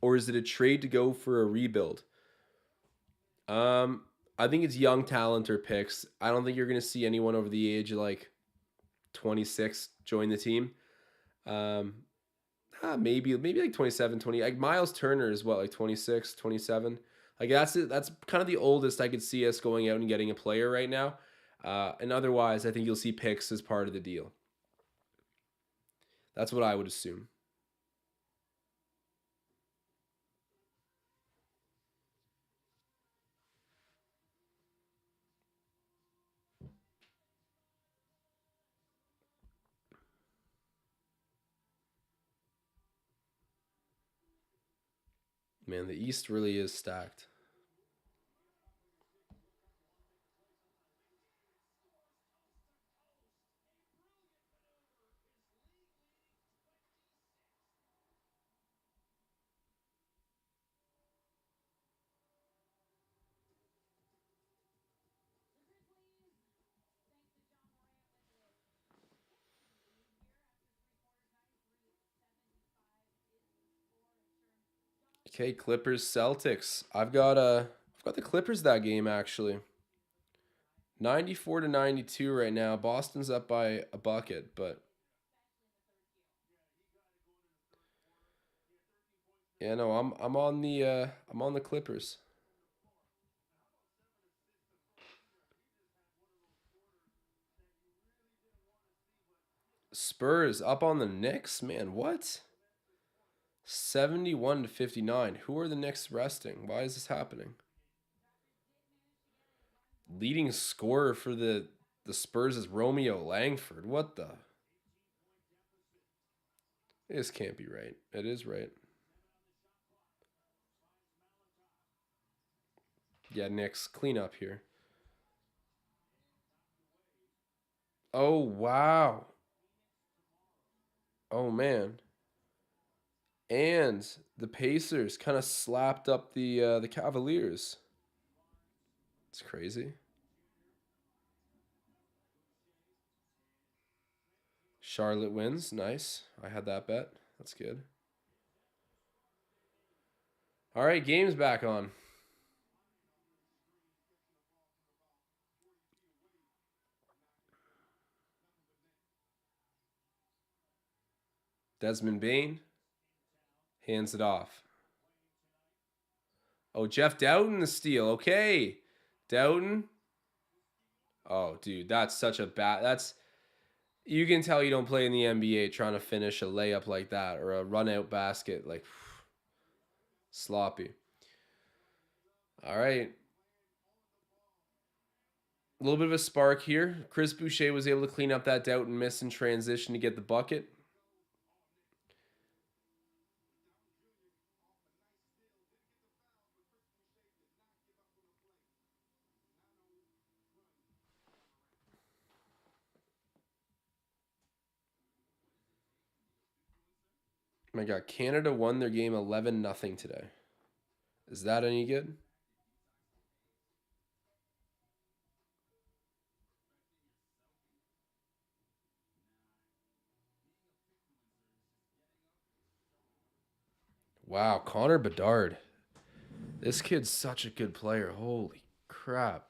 Or is it a trade to go for a rebuild? I think it's young talent or picks. I don't think you're going to see anyone over the age of like 26 join the team. Maybe like 27, 20. Like Miles Turner is what, like 26, 27. Like that's it. That's kind of the oldest I could see us going out and getting a player right now. And otherwise, I think you'll see picks as part of the deal. That's what I would assume. Man, the East really is stacked. Okay, Clippers Celtics. I've got the Clippers that game actually. 94-92 right now. Boston's up by a bucket, but yeah, no, I'm on the Clippers. Spurs up on the Knicks, man. What? 71-59. Who are the Knicks resting? Why is this happening? Leading scorer for the Spurs is Romeo Langford. What the? This can't be right. It is right. Yeah, Knicks, clean up here. Oh, wow. Oh, man. And the Pacers kind of slapped up the Cavaliers. It's crazy. Charlotte wins. Nice. I had that bet. That's good. All right, game's back on. Desmond Bane hands it off. Oh, Jeff Doughton the steal. Okay. Doughton. Oh, dude, that's such a bad. That's you can tell you don't play in the NBA trying to finish a layup like that or a run out basket like sloppy. All right. A little bit of a spark here. Chris Boucher was able to clean up that Doughton miss in transition to get the bucket. My God, Canada won their game 11-0 today. Is that any good? Wow, Connor Bedard. This kid's such a good player. Holy crap.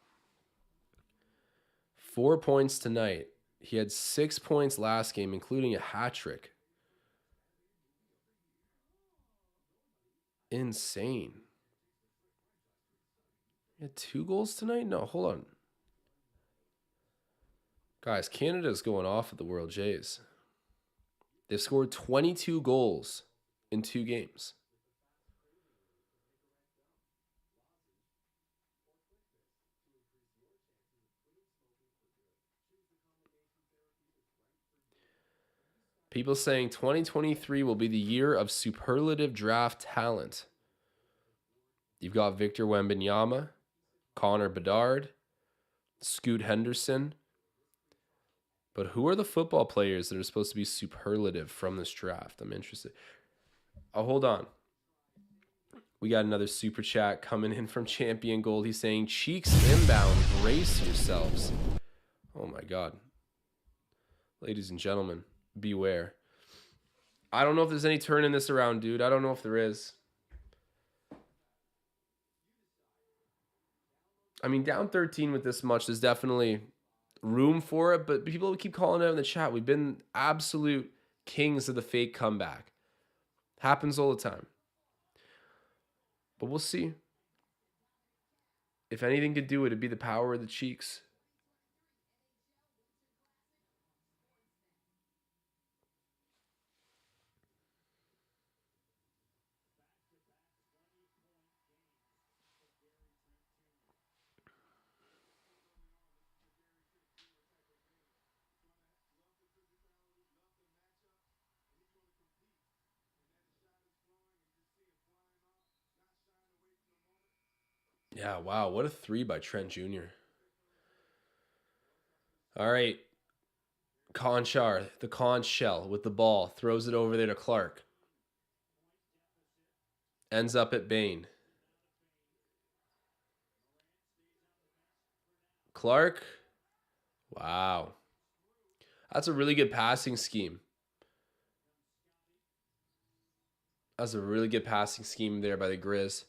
4 points tonight. He had 6 points last game, including a hat trick. Insane. He had 2 goals tonight? No, hold on. Guys, Canada's going off at the World Jays. They've scored 22 goals in 2 games. People saying 2023 will be the year of superlative draft talent. You've got Victor Wembanyama, Connor Bedard, Scoot Henderson. But who are the football players that are supposed to be superlative from this draft? I'm interested. Oh, hold on. We got another super chat coming in from Champion Gold. He's saying, Cheeks inbound, brace yourselves. Oh my God. Ladies and gentlemen, beware. I don't know if there's any turning this around, dude. I don't know if there is. I mean, down 13 with this much, there's definitely room for it, but people keep calling out in the chat. We've been absolute kings of the fake comeback. Happens all the time. But we'll see. If anything could do it, it'd be the power of the Cheeks. Yeah, wow. What a 3 by Trent Jr. All right. Conchar, the conch shell with the ball, throws it over there to Clark. Ends up at Bane. Clark. Wow. That's a really good passing scheme. That's a really good passing scheme there by the Grizz.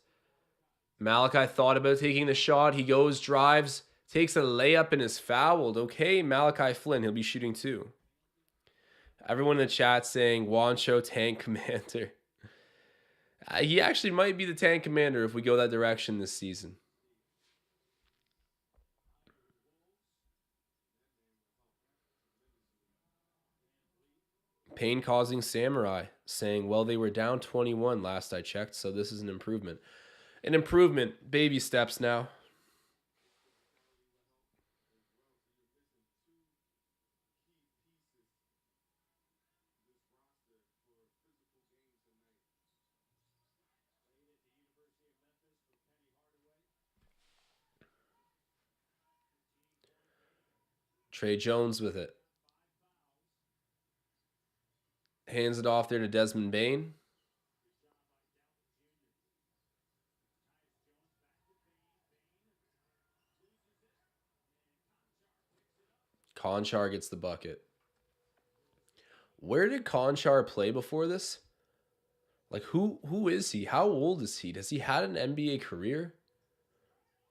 Malachi thought about taking the shot. He goes, drives, takes a layup and is fouled. Okay, Malachi Flynn, he'll be shooting too. Everyone in the chat saying Wancho tank commander. He actually might be the tank commander if we go that direction this season. Pain-causing samurai saying, well, they were down 21 last I checked, so this is an improvement. An improvement. Baby steps now. Trey Jones with it. Hands it off there to Desmond Bane. Conchar gets the bucket. Where did Conchar play before this? Like, who is he? How old is he? Has he had an NBA career?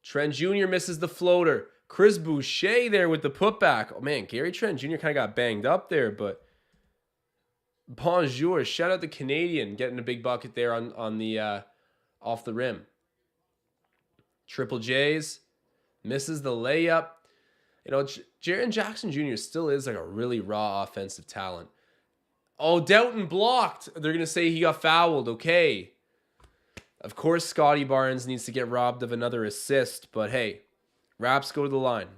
Trent Jr. misses the floater. Chris Boucher there with the putback. Oh, man, Gary Trent Jr. kind of got banged up there, but bonjour. Shout out the Canadian getting a big bucket there on the off the rim. Triple J's misses the layup. You know, Jaren Jackson Jr. still is like a really raw offensive talent. Oh, Doughton blocked. They're going to say he got fouled. Okay. Of course, Scottie Barnes needs to get robbed of another assist. But hey, Raps go to the line.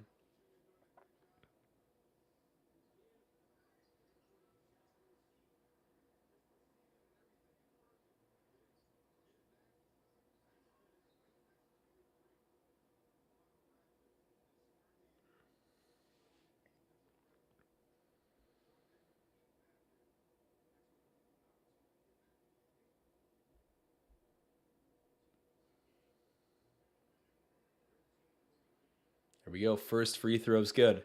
Here we go. First free throw's good.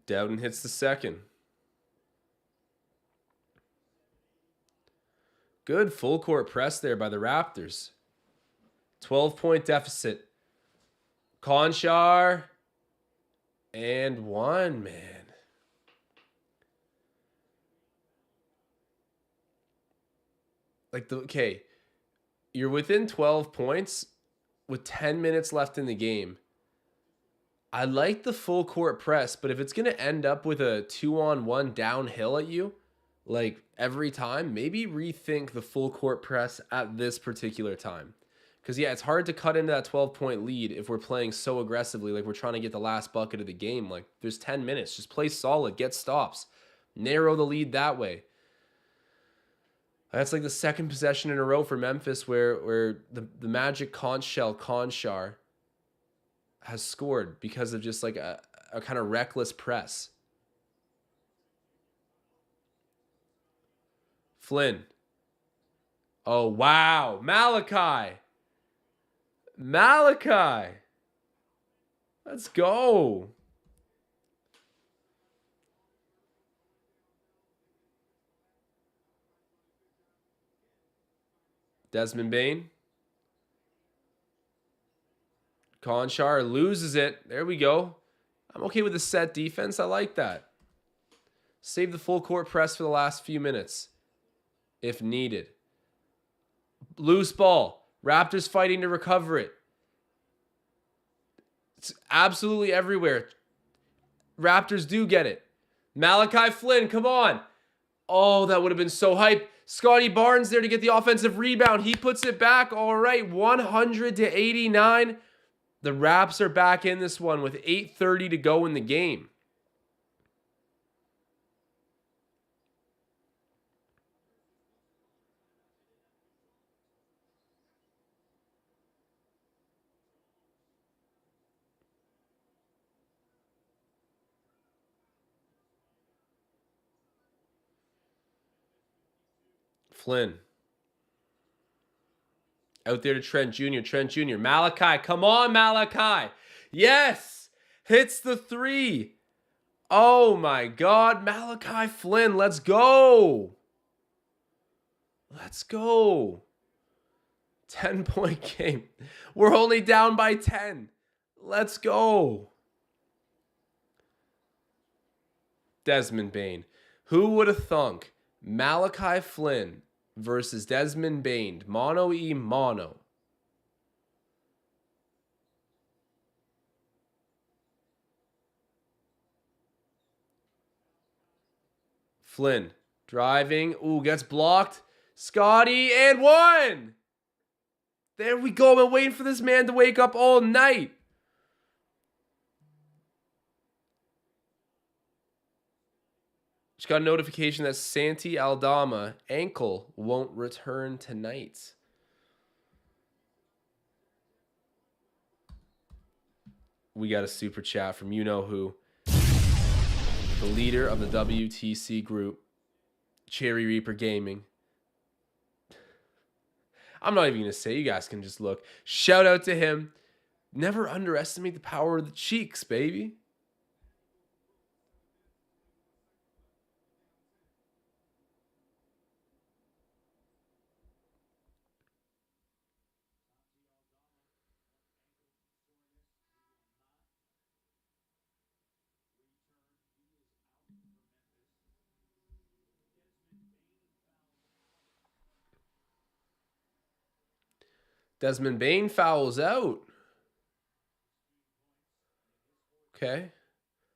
Doughton hits the second. Good full court press there by the Raptors. 12-point deficit. Conchar. And one, man. Okay, you're within 12 points with 10 minutes left in the game. I like the full court press, but if it's going to end up with a 2-on-1 downhill at you, like every time, maybe rethink the full court press at this particular time. Because, yeah, it's hard to cut into that 12-point lead if we're playing so aggressively, like we're trying to get the last bucket of the game. Like, there's 10 minutes. Just play solid. Get stops. Narrow the lead that way. That's like the second possession in a row for Memphis where the Magic Conchar has scored because of just like a kind of reckless press. Flynn. Oh, wow. Malachi. Let's go. Desmond Bane. Conchar loses it. There we go. I'm okay with the set defense. I like that. Save the full court press for the last few minutes if needed. Loose ball. Raptors fighting to recover it. It's absolutely everywhere. Raptors do get it. Malachi Flynn, come on. Oh, that would have been so hype. Scottie Barnes there to get the offensive rebound. He puts it back. All right, 100-89. The Raps are back in this one with 8:30 to go in the game. Flynn. Out there to Trent Jr. Malachi, come on, Malachi. Yes! Hits the three. Oh my God. Malachi Flynn, let's go. Let's go. 10-point game. We're only down by 10. Let's go. Desmond Bane. Who would have thunk Malachi Flynn versus Desmond Bane, mono. Flynn driving. Ooh, gets blocked. Scottie and one. There we go. I've been waiting for this man to wake up all night. Just got a notification that Santi Aldama ankle won't return tonight. We got a super chat from you know who. the leader of the WTC group, Cherry Reaper Gaming. I'm not even going to say, you guys can just look. Shout out to him. Never underestimate the power of the cheeks, baby. Desmond Bane fouls out. Okay.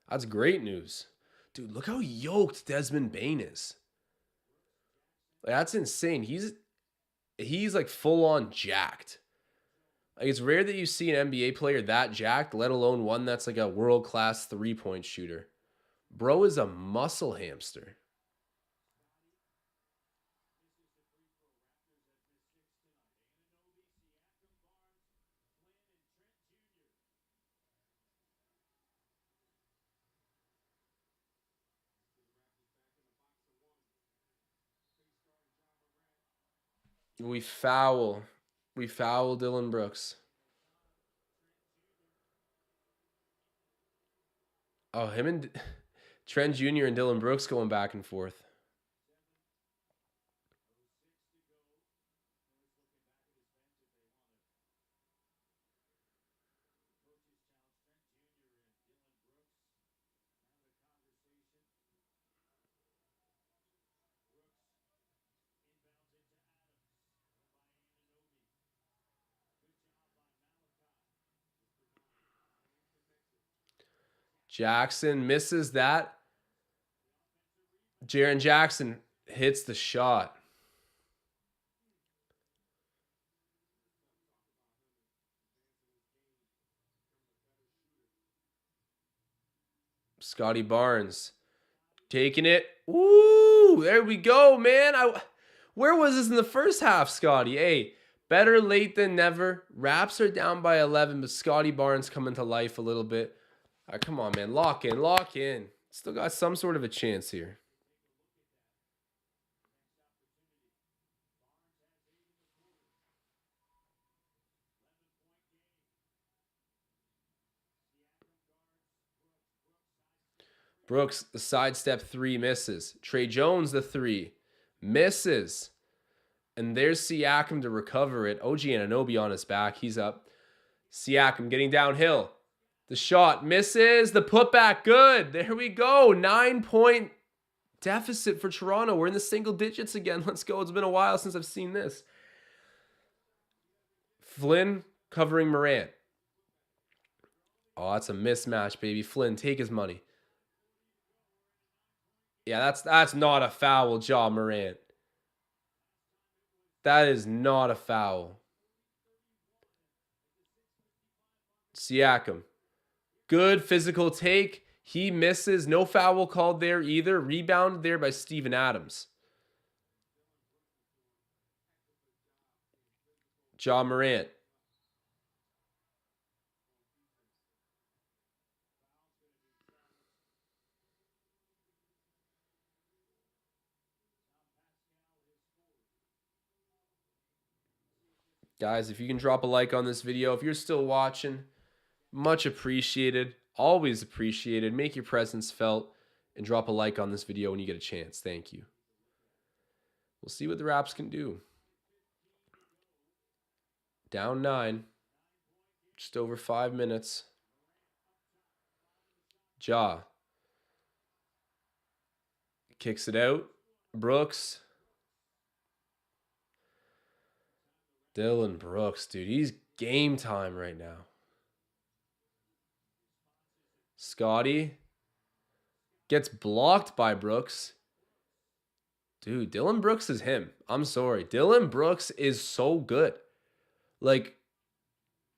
That's great news. Dude, look how yoked Desmond Bane is. Like, that's insane. He's like full on jacked. Like, it's rare that you see an NBA player that jacked, let alone one that's like a world-class three-point shooter. Bro is a muscle hamster. We foul Dillon Brooks. Oh, him and Trent Jr. and Dillon Brooks going back and forth. Jackson misses that. Jaren Jackson hits the shot. Scottie Barnes taking it. Ooh, there we go, man. Where was this in the first half, Scottie? Hey, better late than never. Raps are down by 11, but Scottie Barnes coming to life a little bit. All right, come on, man. Lock in. Still got some sort of a chance here. Brooks, the sidestep three misses. Trey Jones, the three misses. And there's Siakam to recover it. OG Anunoby on his back. He's up. Siakam getting downhill. The shot misses. The putback, good. There we go. 9-point deficit for Toronto. We're in the single digits again. Let's go. It's been a while since I've seen this. Flynn covering Morant. Oh, that's a mismatch, baby. Flynn, take his money. Yeah, that's not a foul, Ja Morant. That is not a foul. Siakam. Good physical take. He misses. No foul called there either. Rebounded there by Steven Adams. Ja Morant. Guys, if you can drop a like on this video, if you're still watching, much appreciated. Always appreciated. Make your presence felt and drop a like on this video when you get a chance. Thank you. We'll see what the Raps can do. Down 9. Just over 5 minutes. Ja. Kicks it out. Brooks. Dillon Brooks, dude. He's game time right now. Scottie gets blocked by Brooks. Dude, Dillon Brooks is him. I'm sorry. Dillon Brooks is so good. Like,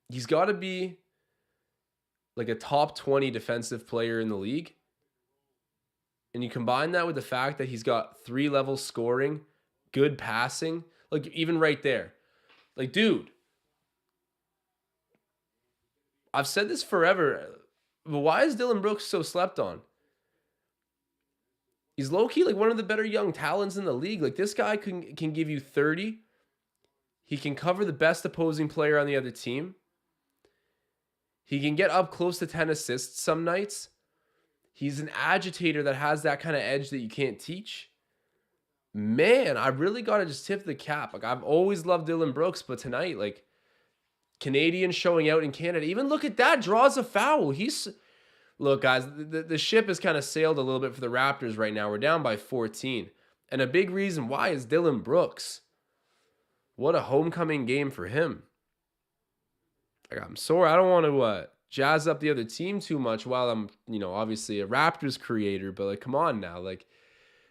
he's got to be like a top 20 defensive player in the league. And you combine that with the fact that he's got 3-level scoring, good passing, like even right there. Like, dude, I've said this forever, but why is Dillon Brooks so slept on? He's low-key like one of the better young talents in the league. Like this guy can give you 30. He can cover the best opposing player on the other team. He can get up close to 10 assists some nights. He's an agitator that has that kind of edge that you can't teach. Man, I really got to just tip the cap. Like I've always loved Dylan Brooks, but tonight, like Canadian showing out in Canada. Even look at that, draws a foul. Look, guys, the ship has kind of sailed a little bit for the Raptors right now. We're down by 14. And a big reason why is Dylan Brooks. What a homecoming game for him. Like, I'm sorry, I don't want to jazz up the other team too much while I'm, obviously a Raptors creator, but like, come on now. Like,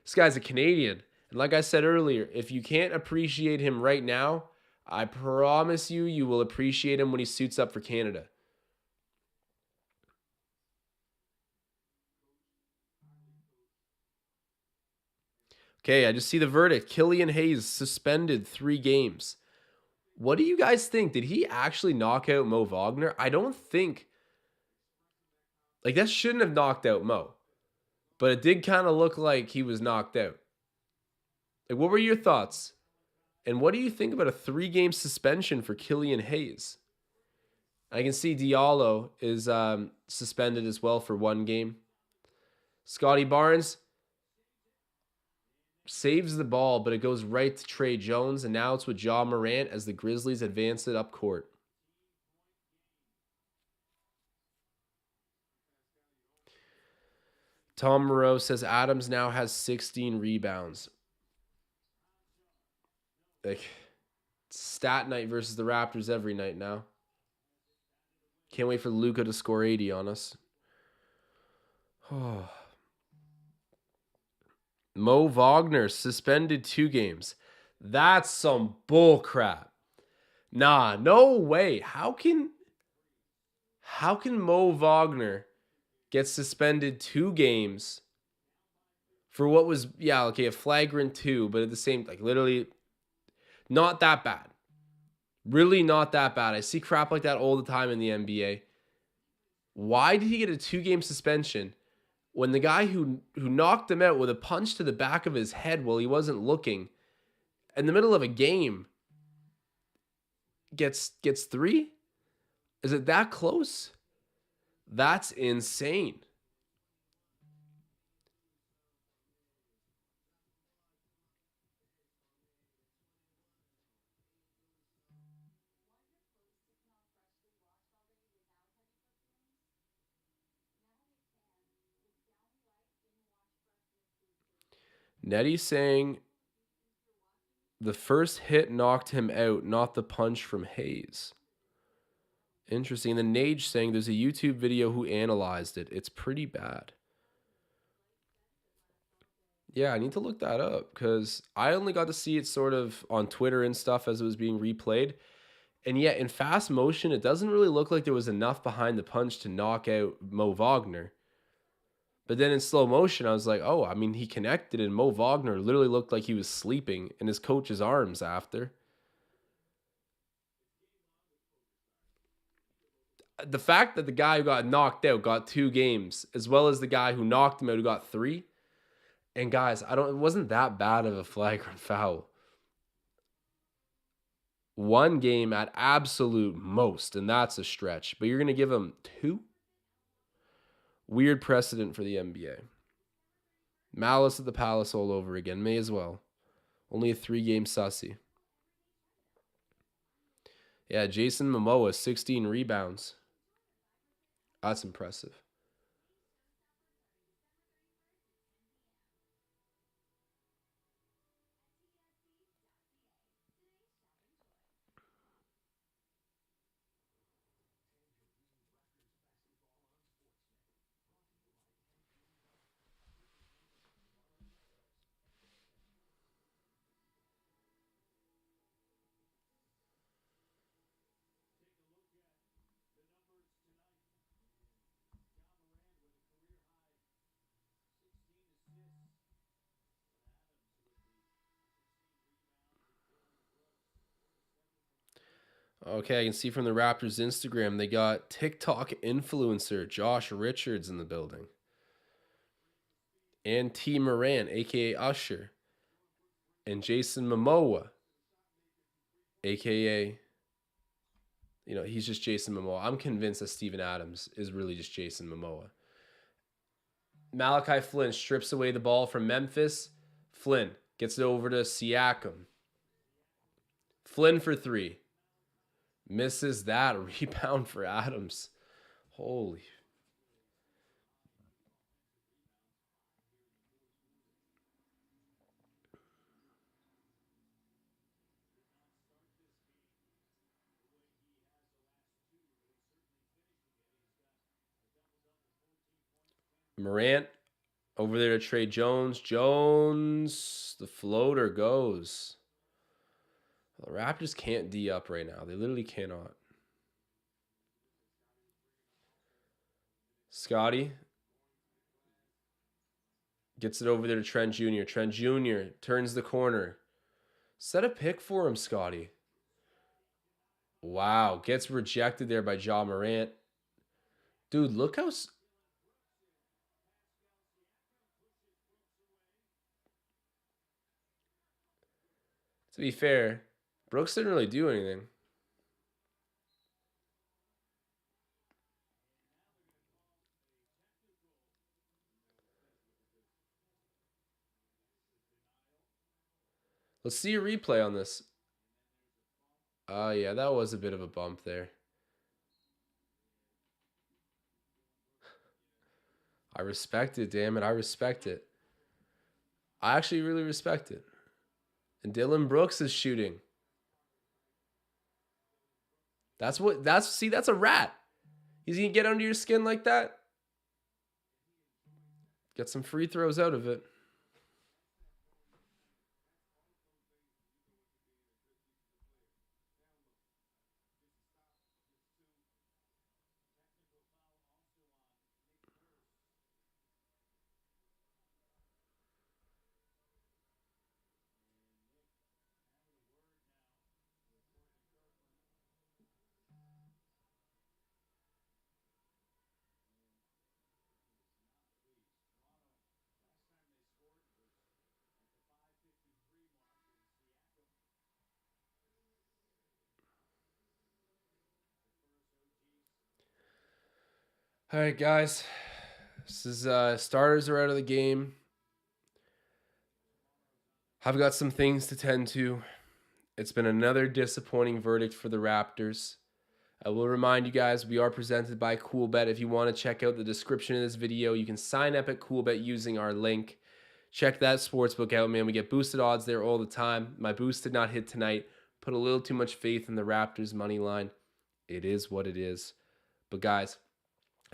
this guy's a Canadian. And like I said earlier, if you can't appreciate him right now, I promise you will appreciate him when he suits up for Canada. Okay, I just see the verdict. Killian Hayes suspended 3 games. What do you guys think? Did he actually knock out Mo Wagner? I don't think. Like, that shouldn't have knocked out Mo. But it did kind of look like he was knocked out. Like, what were your thoughts? And what do you think about a 3-game suspension for Killian Hayes? I can see Diallo is suspended as well for 1 game. Scottie Barnes saves the ball, but it goes right to Trey Jones, and now it's with Ja Morant as the Grizzlies advance it up court. Tom Moreau says Adams now has 16 rebounds. Like, stat night versus the Raptors every night now. Can't wait for Luka to score 80 on us. Oh. Mo Wagner suspended 2 games. That's some bull crap. Nah, no way. How can Mo Wagner get suspended 2 games for what was, a flagrant 2, but at the same, like, literally not that bad. Really not that bad. I see crap like that all the time in the NBA. Why did he get a 2-game suspension when the guy who knocked him out with a punch to the back of his head while he wasn't looking in the middle of a game gets 3? Is it that close? That's insane. Nettie saying the first hit knocked him out, not the punch from Hayes. Interesting. And then Nage saying there's a YouTube video who analyzed it. It's pretty bad. Yeah, I need to look that up because I only got to see it sort of on Twitter and stuff as it was being replayed. And yet in fast motion, it doesn't really look like there was enough behind the punch to knock out Mo Wagner. But then in slow motion, I was like, oh, I mean, he connected, and Mo Wagner literally looked like he was sleeping in his coach's arms after. The fact that the guy who got knocked out got 2 games, as well as the guy who knocked him out who got 3. And guys, it wasn't that bad of a flagrant foul. 1 game at absolute most, and that's a stretch. But you're going to give him 2? Weird precedent for the NBA. Malice at the Palace all over again. May as well. Only a 3-game sussy. Yeah, Jason Momoa, 16 rebounds. That's impressive. Okay, I can see from the Raptors Instagram, they got TikTok influencer Josh Richards in the building. and T. Morant, a.k.a. Usher, and Jason Momoa, a.k.a., he's just Jason Momoa. I'm convinced that Steven Adams is really just Jason Momoa. Malachi Flynn strips away the ball from Memphis. Flynn gets it over to Siakam. Flynn for 3. Misses that. A rebound for Adams. Holy. Morant over there to Trey Jones. Jones, the floater goes. The Raptors can't D up right now. They literally cannot. Scottie gets it over there to Trent Jr. Trent Jr. turns the corner. Set a pick for him, Scottie. Wow. Gets rejected there by Ja Morant. Dude, look how... To be fair, Brooks didn't really do anything. Let's see a replay on this. Yeah, that was a bit of a bump there. I respect it, damn it. I respect it. I actually really respect it. And Dylan Brooks is shooting. That's a rat. He's going to get under your skin like that. Get some free throws out of it. All right, guys. This is starters are out of the game. I've got some things to tend to. It's been another disappointing verdict for the Raptors. I will remind you guys, we are presented by CoolBet. If you want to check out the description of this video, you can sign up at CoolBet using our link. Check that sportsbook out, man. We get boosted odds there all the time. My boost did not hit tonight. Put a little too much faith in the Raptors money line. It is what it is. But guys,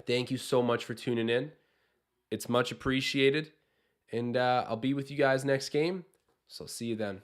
thank you so much for tuning in. It's much appreciated. And I'll be with you guys next game. So see you then.